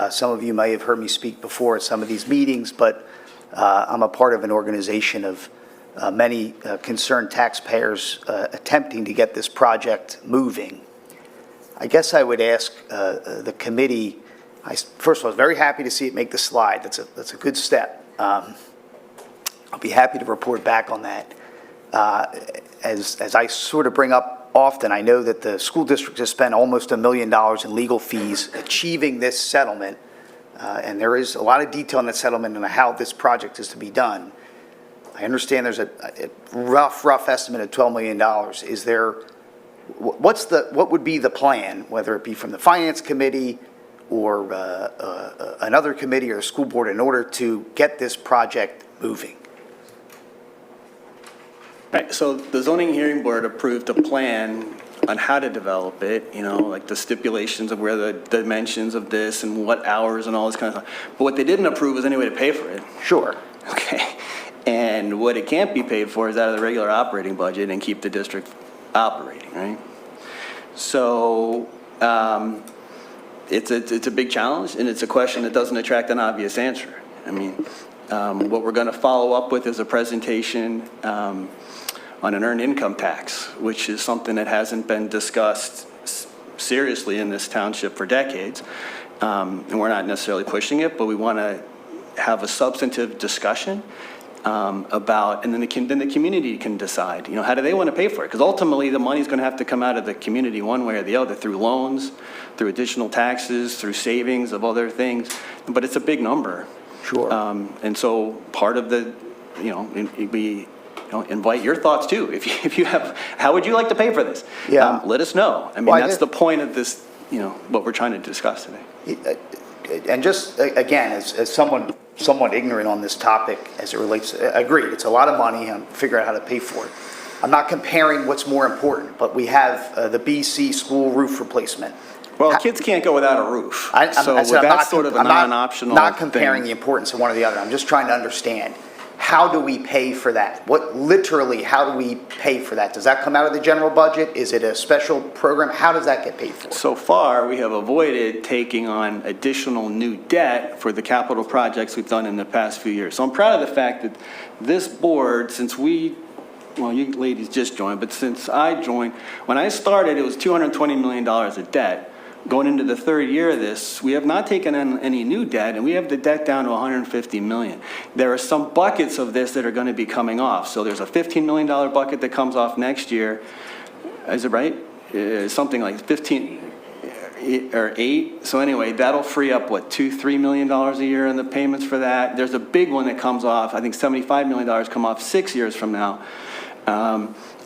Some of you may have heard me speak before at some of these meetings, but I'm a part of an organization of many concerned taxpayers attempting to get this project moving. I guess I would ask the committee, first of all, I was very happy to see it make the slide. That's a good step. I'll be happy to report back on that. As I sort of bring up often, I know that the school district has spent almost $1 million in legal fees achieving this settlement, and there is a lot of detail in that settlement on how this project is to be done. I understand there's a rough estimate of $12 million. Is there, what would be the plan, whether it be from the finance committee or another committee or a school board, in order to get this project moving? Right, so the zoning hearing board approved a plan on how to develop it, like the stipulations of where the dimensions of this and what hours and all this kind of stuff. But what they didn't approve was any way to pay for it. Sure. Okay. And what it can't be paid for is out of the regular operating budget and keep the district operating, right? So it's a big challenge, and it's a question that doesn't attract an obvious answer. I mean, what we're going to follow up with is a presentation on an earned income tax, which is something that hasn't been discussed seriously in this township for decades. And we're not necessarily pushing it, but we want to have a substantive discussion about, and then the community can decide, how do they want to pay for it? Because ultimately, the money's going to have to come out of the community one way or the other, through loans, through additional taxes, through savings of other things. But it's a big number. Sure. And so part of the, we invite your thoughts too. If you have, how would you like to pay for this? Yeah. Let us know. I mean, Well, that's the point of this, what we're trying to discuss today. And just, again, as someone somewhat ignorant on this topic as it relates, agreed, it's a lot of money, I'm figuring out how to pay for it. I'm not comparing what's more important, but we have the BC school roof replacement. Well, kids can't go without a roof. So that's sort of a non-optional thing. Not comparing the importance of one or the other. I'm just trying to understand, how do we pay for that? How do we pay for that? Does that come out of the general budget? Is it a special program? How does that get paid for? So far, we have avoided taking on additional new debt for the capital projects we've done in the past few years. So I'm proud of the fact that this board, you ladies just joined, but since I joined, when I started, it was $220 million of debt. Going into the third year of this, we have not taken on any new debt, and we have the debt down to $150 million. There are some buckets of this that are going to be coming off. So there's a $15 million bucket that comes off next year. Is it right? Something like 15 or 8. So anyway, that'll free up, $2-3 million a year in the payments for that. There's a big one that comes off, I think $75 million come off 6 years from now.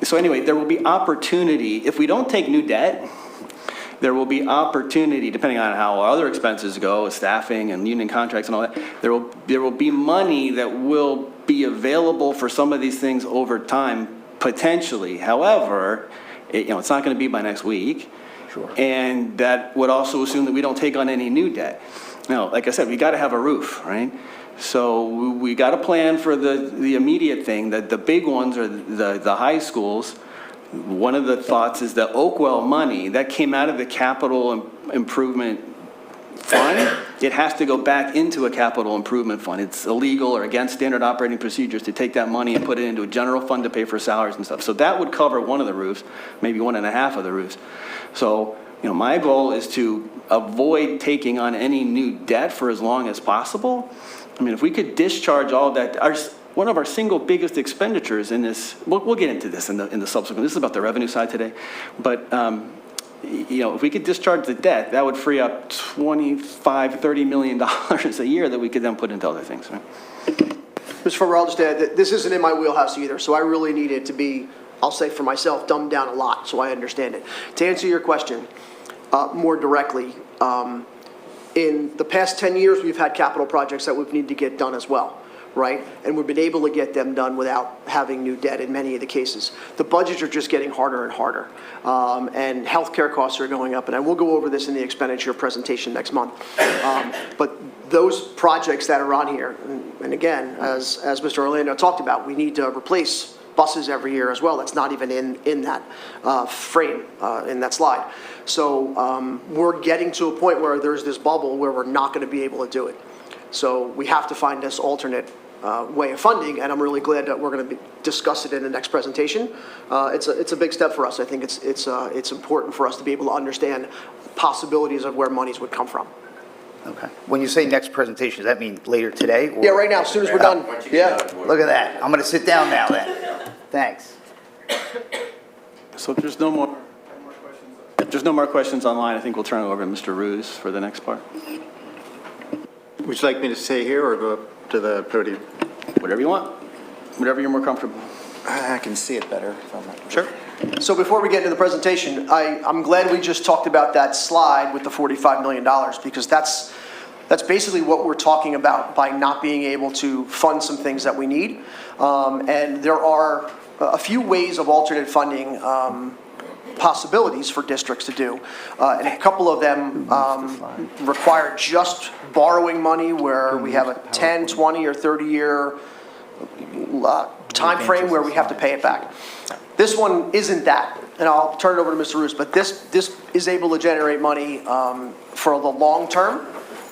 So anyway, there will be opportunity. If we don't take new debt, there will be opportunity, depending on how our other expenses go, staffing and union contracts and all that, there will be money that will be available for some of these things over time, potentially. However, it's not going to be by next week. Sure. And that would also assume that we don't take on any new debt. Now, like I said, we got to have a roof, right? So we got a plan for the immediate thing. That the big ones are the high schools. One of the thoughts is the Oakwell money that came out of the capital improvement fund. It has to go back into a capital improvement fund. It's illegal or against standard operating procedures to take that money and put it into a general fund to pay for salaries and stuff. So that would cover one of the roofs, maybe 1.5 of the roofs. So, my goal is to avoid taking on any new debt for as long as possible. I mean, if we could discharge all that, one of our single biggest expenditures in this, we'll get into this in the subsequent, this is about the revenue side today, but if we could discharge the debt, that would free up $25-30 million a year that we could then put into other things. Right? Mr. Farber, I'll just add that this isn't in my wheelhouse either, so I really need it to be, I'll say for myself, dumbed down a lot so I understand it. To answer your question more directly, in the past 10 years, we've had capital projects that we've needed to get done as well. Right? And we've been able to get them done without having new debt in many of the cases. The budgets are just getting harder and harder. And healthcare costs are going up. And I will go over this in the expenditure presentation next month. But those projects that are on here, and again, as Mr. Orlando talked about, we need to replace buses every year as well. That's not even in that frame, in that slide. So we're getting to a point where there's this bubble where we're not going to be able to do it. So we have to find this alternate way of funding, and I'm really glad that we're going to discuss it in the next presentation. It's a big step for us. I think it's important for us to be able to understand possibilities of where monies would come from. Okay. When you say next presentation, does that mean later today? Or? Yeah, right now, as soon as we're done. Yeah. Look at that. I'm going to sit down now then. Thanks. So if there's no more questions online, I think we'll turn it over to Mr. Roos for the next part. Would you like me to stay here or go up to the podium? Whatever you want. Whatever you're more comfortable. I can see it better. Sure. So before we get into the presentation, I'm glad we just talked about that slide with the $45 million, because that's basically what we're talking about by not being able to fund some things that we need. And there are a few ways of alternate funding possibilities for districts to do. And a couple of them require just borrowing money where we have a 10, 20, or 30-year time frame where we have to pay it back. This one isn't that, and I'll turn it over to Mr. Roos, but this is able to generate money for the long term,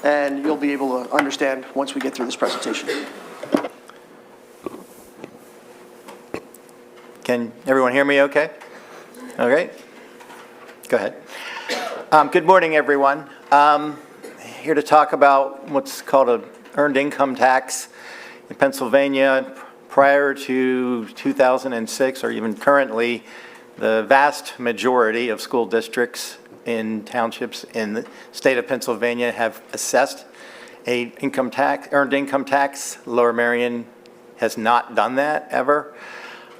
and you'll be able to understand once we get through this presentation. Can everyone hear me okay? Okay. Go ahead. Good morning, everyone. Here to talk about what's called an earned income tax in Pennsylvania. Prior to 2006, or even currently, the vast majority of school districts in townships in the state of Pennsylvania have assessed a earned income tax. Lower Merion has not done that ever.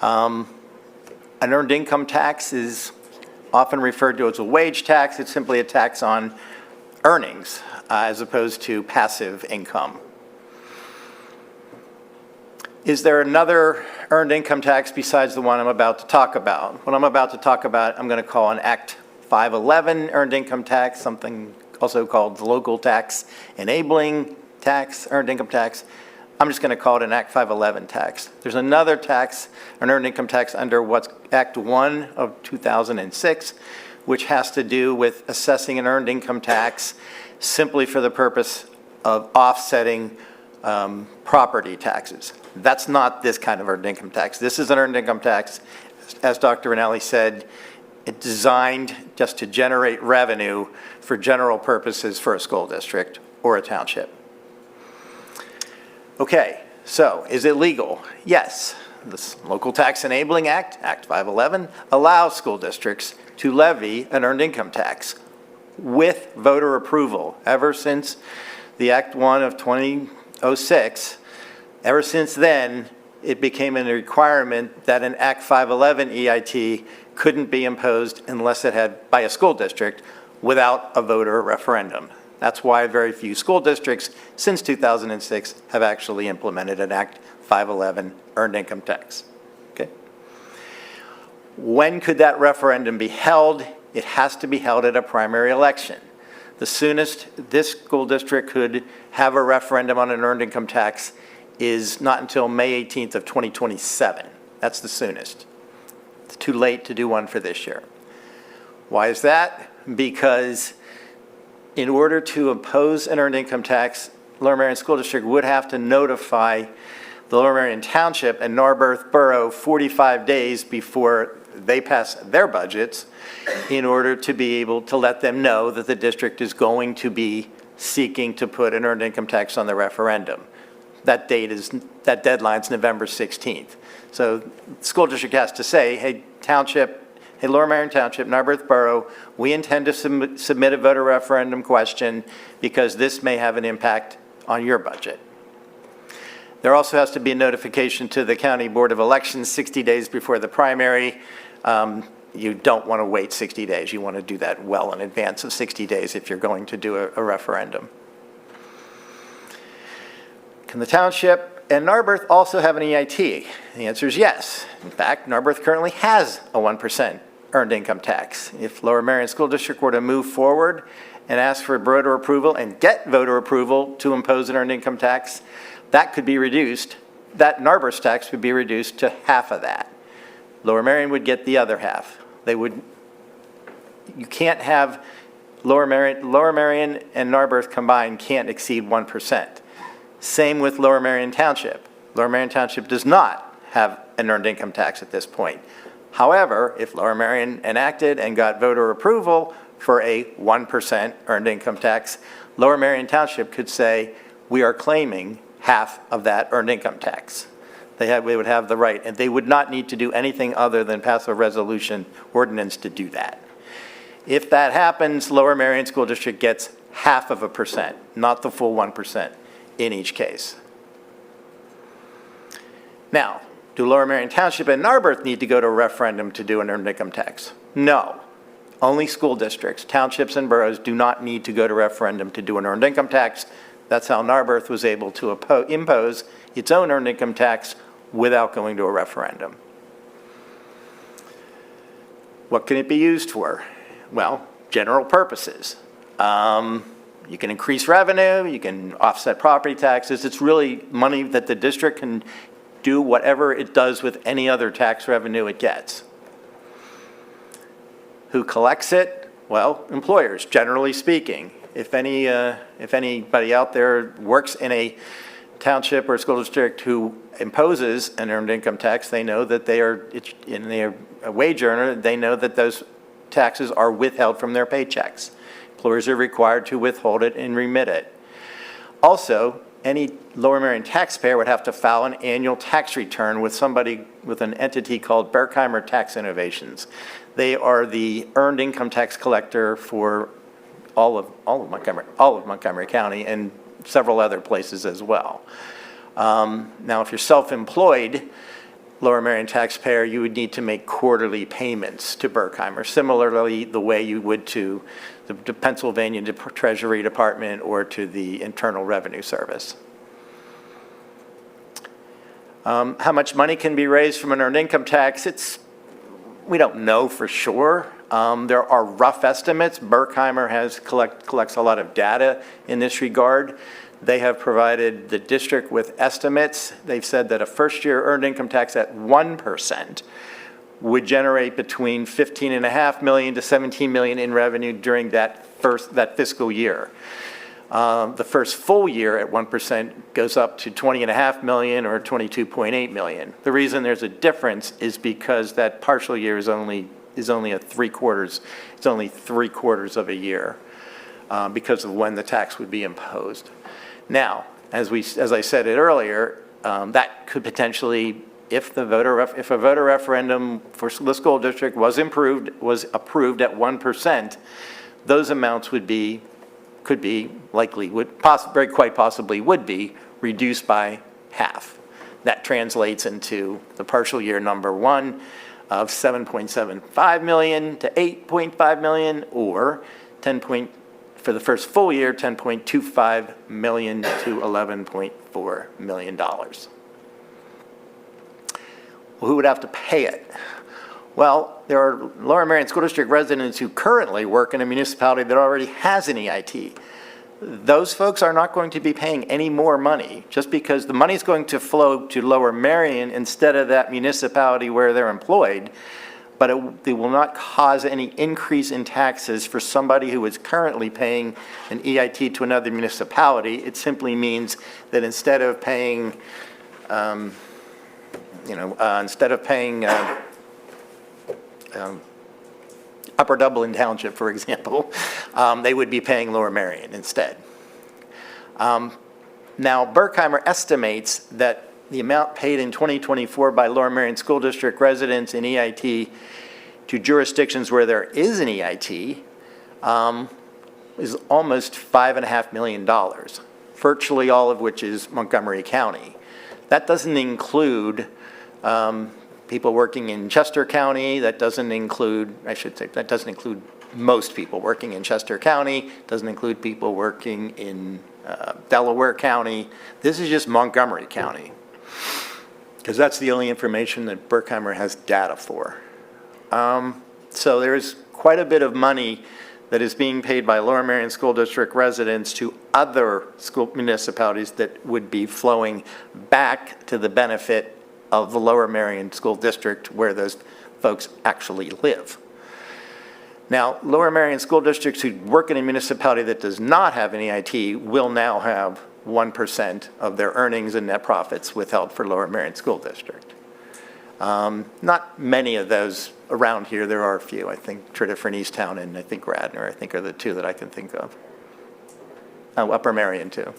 An earned income tax is often referred to as a wage tax. It's simply a tax on earnings as opposed to passive income. Is there another earned income tax besides the one I'm about to talk about? What I'm about to talk about, I'm going to call an Act 511 earned income tax, something also called the local tax enabling tax, earned income tax. I'm just going to call it an Act 511 tax. There's another tax, an earned income tax under what's Act 1 of 2006, which has to do with assessing an earned income tax simply for the purpose of offsetting property taxes. That's not this kind of earned income tax. This is an earned income tax, as Dr. Rinelli said, it's designed just to generate revenue for general purposes for a school district or a township. Okay, so is it legal? Yes. This Local Tax Enabling Act, Act 511, allows school districts to levy an earned income tax with voter approval. Ever since the Act 1 of 2006, ever since then, it became a requirement that an Act 511 EIT couldn't be imposed unless it had, by a school district, without a voter referendum. That's why very few school districts since 2006 have actually implemented an Act 511 earned income tax. Okay? When could that referendum be held? It has to be held at a primary election. The soonest this school district could have a referendum on an earned income tax is not until May 18th of 2027. That's the soonest. It's too late to do one for this year. Why is that? Because in order to impose an earned income tax, Lower Merion School District would have to notify the Lower Merion Township and Narberth Borough 45 days before they pass their budgets in order to be able to let them know that the district is going to be seeking to put an earned income tax on the referendum. That deadline's November 16th. So the school district has to say, hey, township, hey, Lower Merion Township, Narberth Borough, we intend to submit a voter referendum question because this may have an impact on your budget. There also has to be a notification to the County Board of Elections 60 days before the primary. You don't want to wait 60 days. You want to do that well in advance of 60 days if you're going to do a referendum. Can the township and Narberth also have an EIT? The answer is yes. In fact, Narberth currently has a 1% earned income tax. If Lower Merion School District were to move forward and ask for voter approval and get voter approval to impose an earned income tax, that could be reduced. That Narberth's tax would be reduced to half of that. Lower Merion would get the other half. You can't have Lower Merion and Narberth combined can't exceed 1%. Same with Lower Merion Township. Lower Merion Township does not have an earned income tax at this point. However, if Lower Merion enacted and got voter approval for a 1% earned income tax, Lower Merion Township could say, we are claiming half of that earned income tax. They would have the right, and they would not need to do anything other than pass a resolution ordinance to do that. If that happens, Lower Merion School District gets 0.5%, not the full 1% in each case. Now, do Lower Merion Township and Narberth need to go to a referendum to do an earned income tax? No. Only school districts, townships and boroughs do not need to go to referendum to do an earned income tax. That's how Narberth was able to impose its own earned income tax without going to a referendum. What can it be used for? Well, general purposes. You can increase revenue, you can offset property taxes. It's really money that the district can do whatever it does with any other tax revenue it gets. Who collects it? Well, employers, generally speaking. If anybody out there works in a township or school district who imposes an earned income tax, they know that they are, in their wage earner, they know that those taxes are withheld from their paychecks. Employers are required to withhold it and remit it. Also, any Lower Merion taxpayer would have to file an annual tax return with an entity called Berkheimer Tax Innovations. They are the earned income tax collector for all of Montgomery County and several other places as well. Now, if you're self-employed Lower Merion taxpayer, you would need to make quarterly payments to Berkheimer, similarly the way you would to the Pennsylvania Treasury Department or to the Internal Revenue Service. How much money can be raised from an earned income tax? We don't know for sure. There are rough estimates. Berkheimer collects a lot of data in this regard. They have provided the district with estimates. They've said that a first-year earned income tax at 1% would generate between $15.5 million to $17 million in revenue during that fiscal year. The first full year at 1% goes up to $20.5 million or $22.8 million. The reason there's a difference is because that partial year is only a three-quarters. It's only three-quarters of a year because of when the tax would be imposed. Now, as I said it earlier, that could potentially, if a voter referendum for the school district was approved at 1%, those amounts quite possibly would be reduced by half. That translates into the partial year number one of $7.75 million to $8.5 million, or for the first full year, $10.25 million to $11.4 million. Well, who would have to pay it? Well, there are Lower Merion School District residents who currently work in a municipality that already has an EIT. Those folks are not going to be paying any more money just because the money is going to flow to Lower Merion instead of that municipality where they're employed, but it will not cause any increase in taxes for somebody who is currently paying an EIT to another municipality. It simply means that instead of paying Upper Dublin Township, for example, they would be paying Lower Merion instead. Now, Berkheimer estimates that the amount paid in 2024 by Lower Merion School District residents in EIT to jurisdictions where there is an EIT is almost $5.5 million, virtually all of which is Montgomery County. That doesn't include people working in Chester County. That doesn't include most people working in Chester County. Doesn't include people working in Delaware County. This is just Montgomery County, because that's the only information that Berkheimer has data for. So there's quite a bit of money that is being paid by Lower Merion School District residents to other school municipalities that would be flowing back to the benefit of the Lower Merion School District where those folks actually live. Now, Lower Merion School Districts who work in a municipality that does not have an EIT will now have 1% of their earnings and net profits withheld for Lower Merion School District. Not many of those around here. There are a few. I think Tredyffrin, Easttown, and I think Radnor, I think, are the two that I can think of. Oh, Upper Merion, too.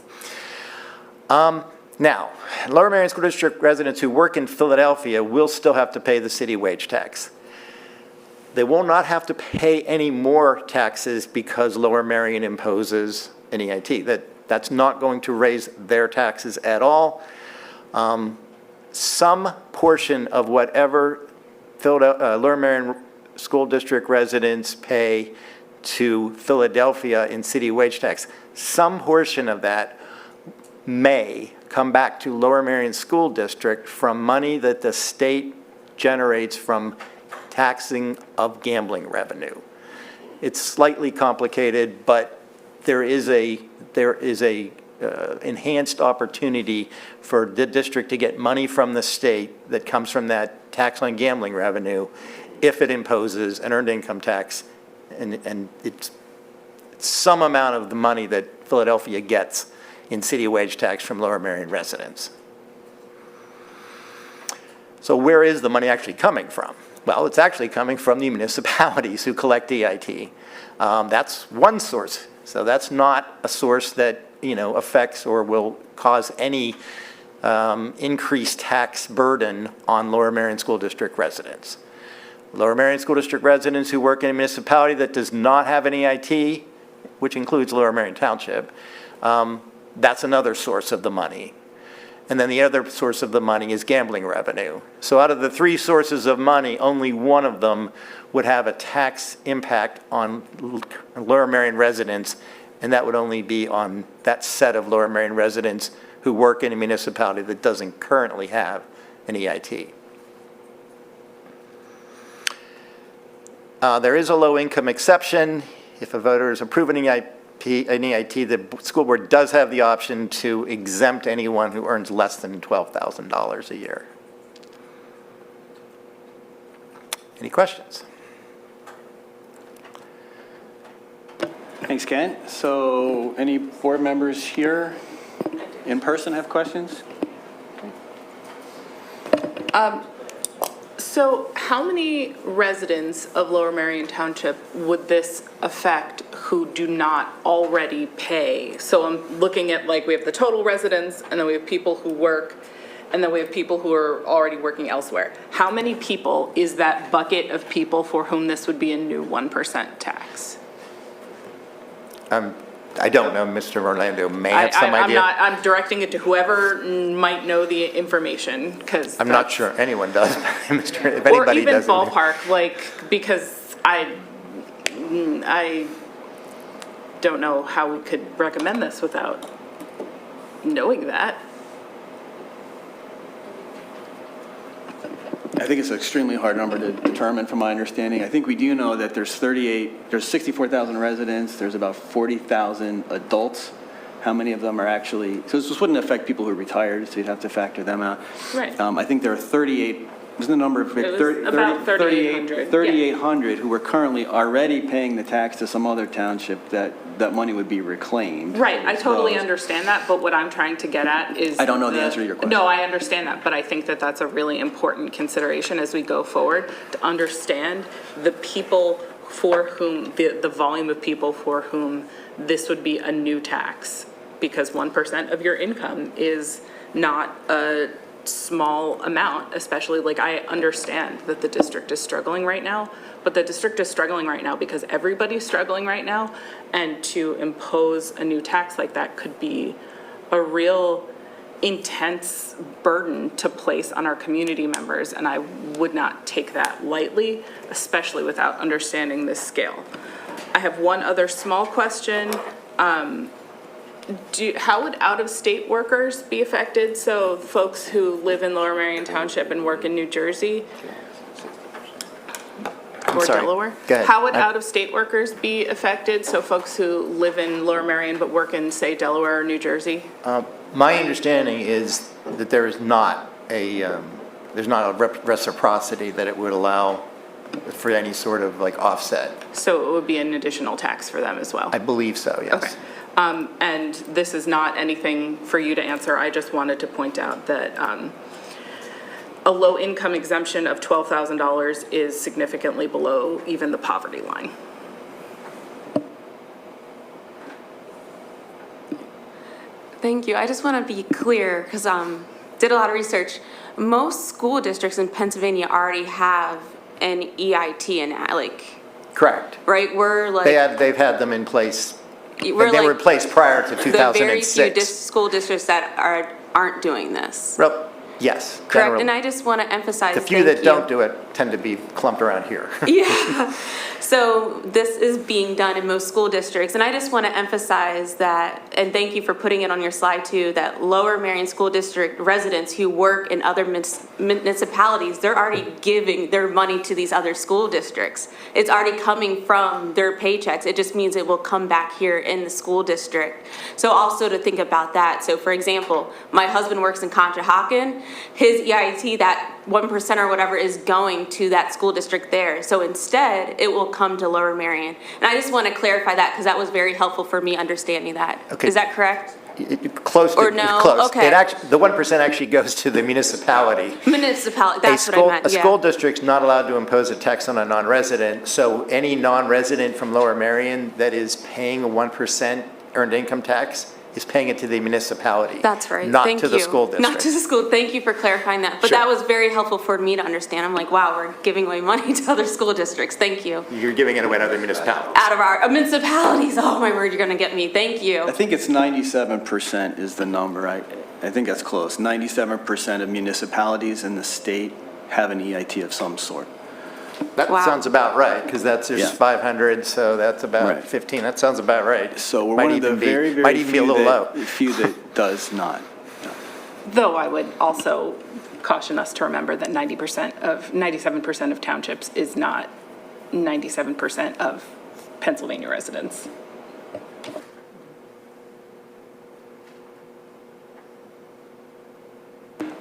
Now, Lower Merion School District residents who work in Philadelphia will still have to pay the city wage tax. They will not have to pay any more taxes because Lower Merion imposes an EIT. That's not going to raise their taxes at all. Some portion of whatever Lower Merion School District residents pay to Philadelphia in city wage tax, some portion of that may come back to Lower Merion School District from money that the state generates from taxing of gambling revenue. It's slightly complicated, but there is a enhanced opportunity for the district to get money from the state that comes from that tax on gambling revenue if it imposes an earned income tax, and it's some amount of the money that Philadelphia gets in city wage tax from Lower Merion residents. So where is the money actually coming from? Well, it's actually coming from the municipalities who collect EIT. That's one source. So that's not a source that, affects or will cause any increased tax burden on Lower Merion School District residents. Lower Merion School District residents who work in a municipality that does not have an EIT, which includes Lower Merion Township, that's another source of the money. And then the other source of the money is gambling revenue. So out of the three sources of money, only one of them would have a tax impact on Lower Merion residents, and that would only be on that set of Lower Merion residents who work in a municipality that doesn't currently have an EIT. There is a low-income exception. If a voter is approving an EIT, the school board does have the option to exempt anyone who earns less than $12,000 a year. Any questions? Thanks, Ken. So any board members here in person have questions? So how many residents of Lower Merion Township would this affect who do not already pay? So I'm looking at, we have the total residents, and then we have people who work, and then we have people who are already working elsewhere. How many people is that bucket of people for whom this would be a new 1% tax? I don't know. Mr. Orlando may have some idea. I'm directing it to whoever might know the information, because I'm not sure anyone does, if anybody or even doesn't. ballpark, because I don't know how we could recommend this without knowing that. I think it's an extremely hard number to determine from my understanding. I think we do know that there's 64,000 residents, there's about 40,000 adults. How many of them are actually, so this wouldn't affect people who are retired, so you'd have to factor them out. Right. I think there are 38, wasn't the number of, It was about 3,800. 3,800 who are currently already paying the tax to some other township that money would be reclaimed. Right, I totally So- understand that, but what I'm trying to get at is. I don't know the answer to your question. No, I understand that, but I think that that's a really important consideration as we go forward, to understand the people for whom, the volume of people for whom this would be a new tax. Because 1% of your income is not a small amount, especially, I understand that the district is struggling right now, but the district is struggling right now because everybody's struggling right now, and to impose a new tax like that could be a real intense burden to place on our community members, and I would not take that lightly, especially without understanding this scale. I have one other small question. How would out-of-state workers be affected? So folks who live in Lower Merion Township and work in New Jersey or sorry. Delaware? Go ahead. How would out-of-state workers be affected? So folks who live in Lower Merion but work in, say, Delaware or New Jersey? My understanding is that there is not a reciprocity that it would allow for any sort of offset. So it would be an additional tax for them as well? I believe so, yes. Okay. And this is not anything for you to answer. I just wanted to point out that a low-income exemption of $12,000 is significantly below even the poverty line. Thank you. I just want to be clear, because did a lot of research. Most school districts in Pennsylvania already have an EIT and Correct. right? We're They've had them in place. They we're were in place prior to 2006. the very few school districts that aren't doing this. Well, Yes. Correct, generally. and I just want to emphasize, The few that thank you. don't do it tend to be clumped around here. Yeah, so this is being done in most school districts, and I just want to emphasize that, and thank you for putting it on your slide too, that Lower Merion School District residents who work in other municipalities, they're already giving their money to these other school districts. It's already coming from their paychecks. It just means it will come back here in the school district. So also to think about that. So for example, my husband works in Conshohocken. His EIT, that 1% or whatever, is going to that school district there. So instead, it will come to Lower Merion. And I just want to clarify that because that was very helpful for me understanding that. Okay. Is that correct? Close to, Or no? close. Okay. It actually, the 1% actually goes to the municipality. Municipality, that's what I meant, A yeah. school district's not allowed to impose a tax on a non-resident, so any non-resident from Lower Merion that is paying a 1% earned income tax is paying it to the municipality. That's right. Not Thank to the you. school district. Not to the school. Thank you for clarifying that. But Sure. that was very helpful for me to understand. I'm like, wow, we're giving away money to other school districts. Thank you. You're giving it away to other municipalities. Out of our municipalities. Oh my word, you're going to get me. Thank you. I think it's 97% is the number. I think that's close. 97% of municipalities in the state have an EIT of some sort. That Wow. sounds about right, because there's Yeah. 500, so that's about Right. 15. That sounds about right. So we're Might one of the even be- very, very Might even be a little low. few that does not. Though I would also caution us to remember that 97% of townships is not 97% of Pennsylvania residents.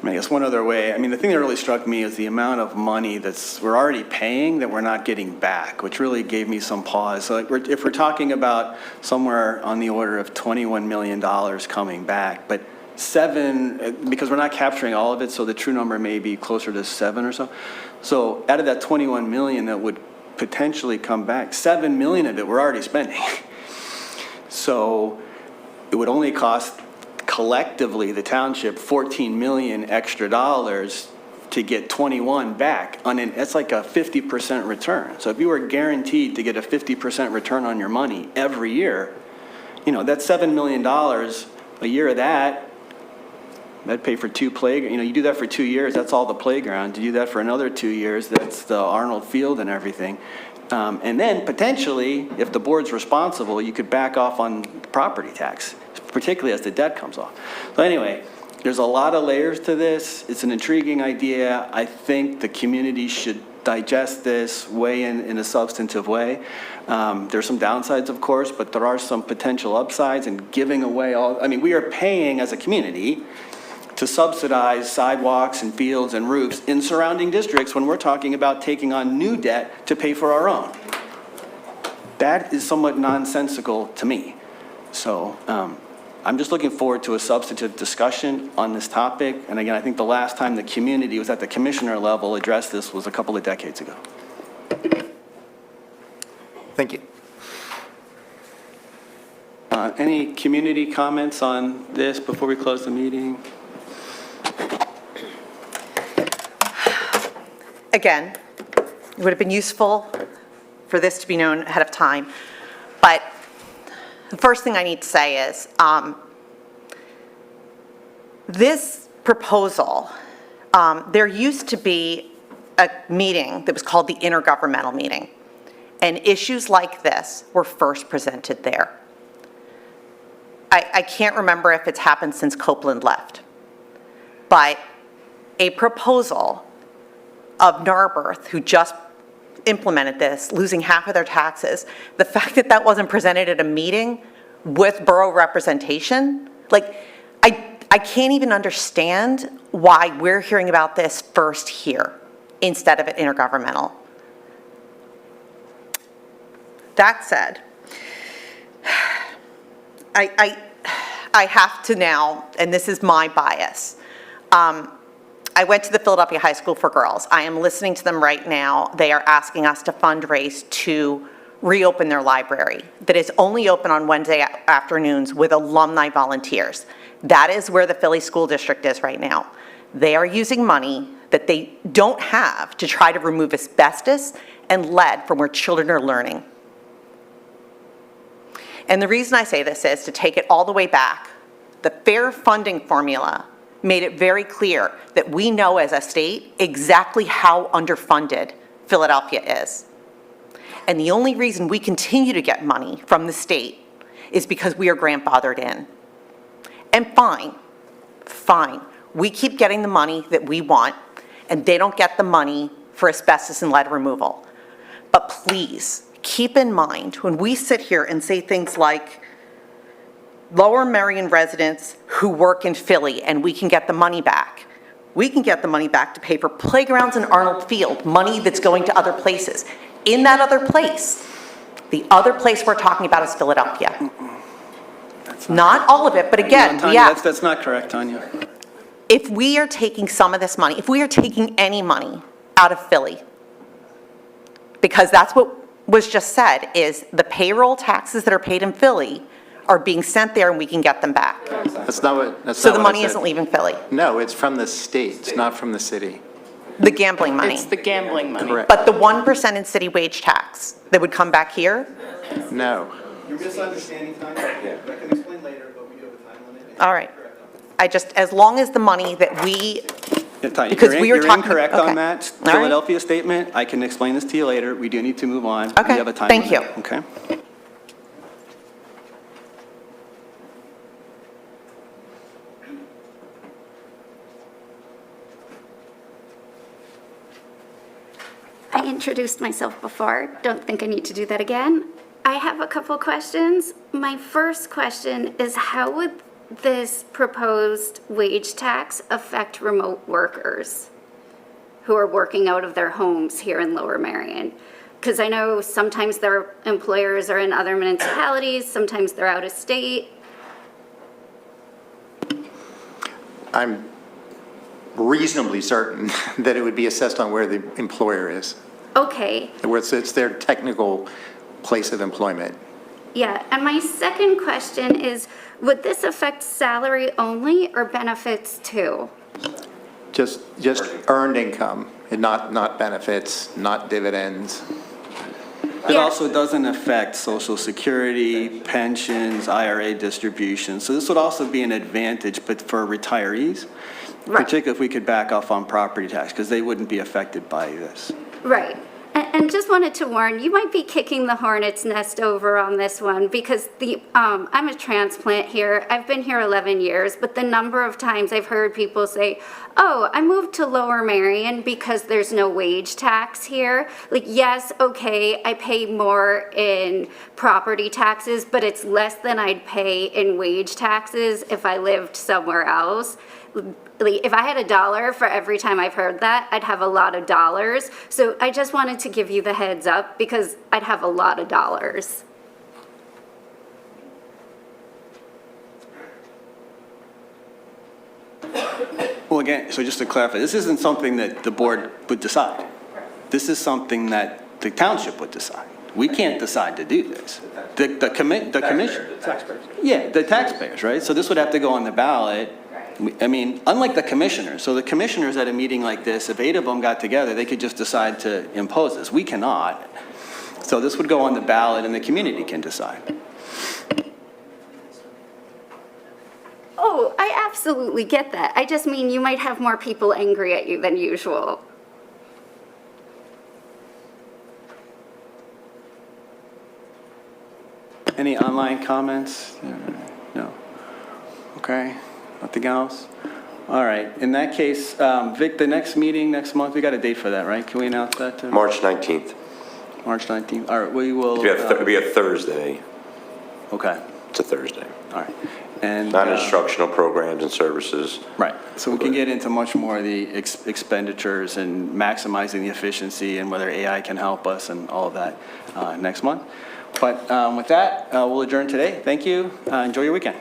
I guess one other way, the thing that really struck me is the amount of money we're already paying that we're not getting back, which really gave me some pause. So if we're talking about somewhere on the order of $21 million coming back, but because we're not capturing all of it, so the true number may be closer to 7 or so. So out of that 21 million that would potentially come back, 7 million of it we're already spending. So it would only cost collectively the township 14 million extra dollars to get 21 back. It's like a 50% return. So if you were guaranteed to get a 50% return on your money every year, that's $7 million a year of that'd pay for 2 playgrounds. You do that for 2 years, that's all the playground. You do that for another 2 years, that's the Arnold Field and everything. And then potentially, if the board's responsible, you could back off on property tax, particularly as the debt comes off. So anyway, there's a lot of layers to this. It's an intriguing idea. I think the community should digest this, weigh in a substantive way. There's some downsides, of course, but there are some potential upsides in giving away we are paying as a community to subsidize sidewalks and fields and roofs in surrounding districts when we're talking about taking on new debt to pay for our own. That is somewhat nonsensical to me. So I'm just looking forward to a substantive discussion on this topic. And again, I think the last time the community was at the commissioner level addressed this was a couple of decades ago. Thank you. Any community comments on this before we close the meeting? Again, it would have been useful for this to be known ahead of time, but the first thing I need to say is this proposal, there used to be a meeting that was called the intergovernmental meeting, and issues like this were first presented there. I can't remember if it's happened since Copeland left, but a proposal of Narberth, who just implemented this, losing half of their taxes, the fact that that wasn't presented at a meeting with borough representation, I can't even understand why we're hearing about this first here instead of at intergovernmental. That said, I have to now, and this is my bias, I went to the Philadelphia High School for Girls. I am listening to them right now. They are asking us to fundraise to reopen their library that is only open on Wednesday afternoons with alumni volunteers. That is where the Philly School District is right now. They are using money that they don't have to try to remove asbestos and lead from where children are learning. And the reason I say this is to take it all the way back. The fair funding formula made it very clear that we know as a state exactly how underfunded Philadelphia is. And the only reason we continue to get money from the state is because we are grandfathered in. And fine, we keep getting the money that we want, and they don't get the money for asbestos and lead removal. But please, keep in mind, when we sit here and say things like, Lower Merion residents who work in Philly, and we can get the money back. We can get the money back to pay for playgrounds in Arnold Field, money that's going to other places. In that other place, the other place we're talking about is Philadelphia. Not all of it, but again, Tanya, that's not correct, Tanya. if we are taking some of this money, if we are taking any money out of Philly, because that's what was just said, is the payroll taxes that are paid in Philly are being sent there and we can get them back. That's not what So the I money said. isn't leaving Philly, No, it's from the state, it's not from the city. the gambling money. It's the gambling money. Correct. But the 1% in city wage tax that would come back here, No. You're misunderstanding, Tanya. I can explain later, but we do have a time limit. all right. As long as the money that we, Yeah, Tanya, Because we were you're talking- incorrect okay. on that All right. Philadelphia statement. I can explain this to you later. We do need to move on. Okay, We have a time thank limit. you. Okay. I introduced myself before. Don't think I need to do that again. I have a couple questions. My first question is, how would this proposed wage tax affect remote workers who are working out of their homes here in Lower Merion? Because I know sometimes their employers are in other municipalities, sometimes they're out of state. I'm reasonably certain that it would be assessed on where the employer is, Okay, where it's their technical place of employment. yeah. And my second question is, would this affect salary only or benefits too? Just earned income, and not benefits, not dividends. It Yeah. also doesn't affect Social Security, pensions, IRA distributions. So this would also be an advantage, but for retirees, Right. particularly if we could back off on property tax, because they wouldn't be affected by this. Right. And just wanted to warn, you might be kicking the hornet's nest over on this one because I'm a transplant here. I've been here 11 years, but the number of times I've heard people say, oh, I moved to Lower Merion because there's no wage tax here. Like, yes, okay, I pay more in property taxes, but it's less than I'd pay in wage taxes if I lived somewhere else. Like, if I had $1 for every time I've heard that, I'd have a lot of dollars. So I just wanted to give you the heads up because I'd have a lot of dollars. Well, again, so just to clarify, this isn't something that the board would decide. This is something that the township would decide. We can't decide to do this. The commission. Taxpayers. Yeah, the taxpayers, right? So this would have to go on the ballot. I mean, unlike the commissioners, so the commissioners at a meeting like this, if 8 of them got together, they could just decide to impose this. We cannot. So this would go on the ballot and the community can decide. Oh, I absolutely get that. I just mean you might have more people angry at you than usual. Any online comments? No. Okay, nothing else? All right, in that case, Vic, the next meeting next month, we got a date for that, right? Can we announce that? March 19th. March 19th, all right, we will. It'll be a Thursday. Okay, It's a Thursday. all right. And. Non-instructional programs and services. Right, so we can get into much more of the expenditures and maximizing the efficiency and whether AI can help us and all of that next month. But with that, we'll adjourn today. Thank you. Enjoy your weekend.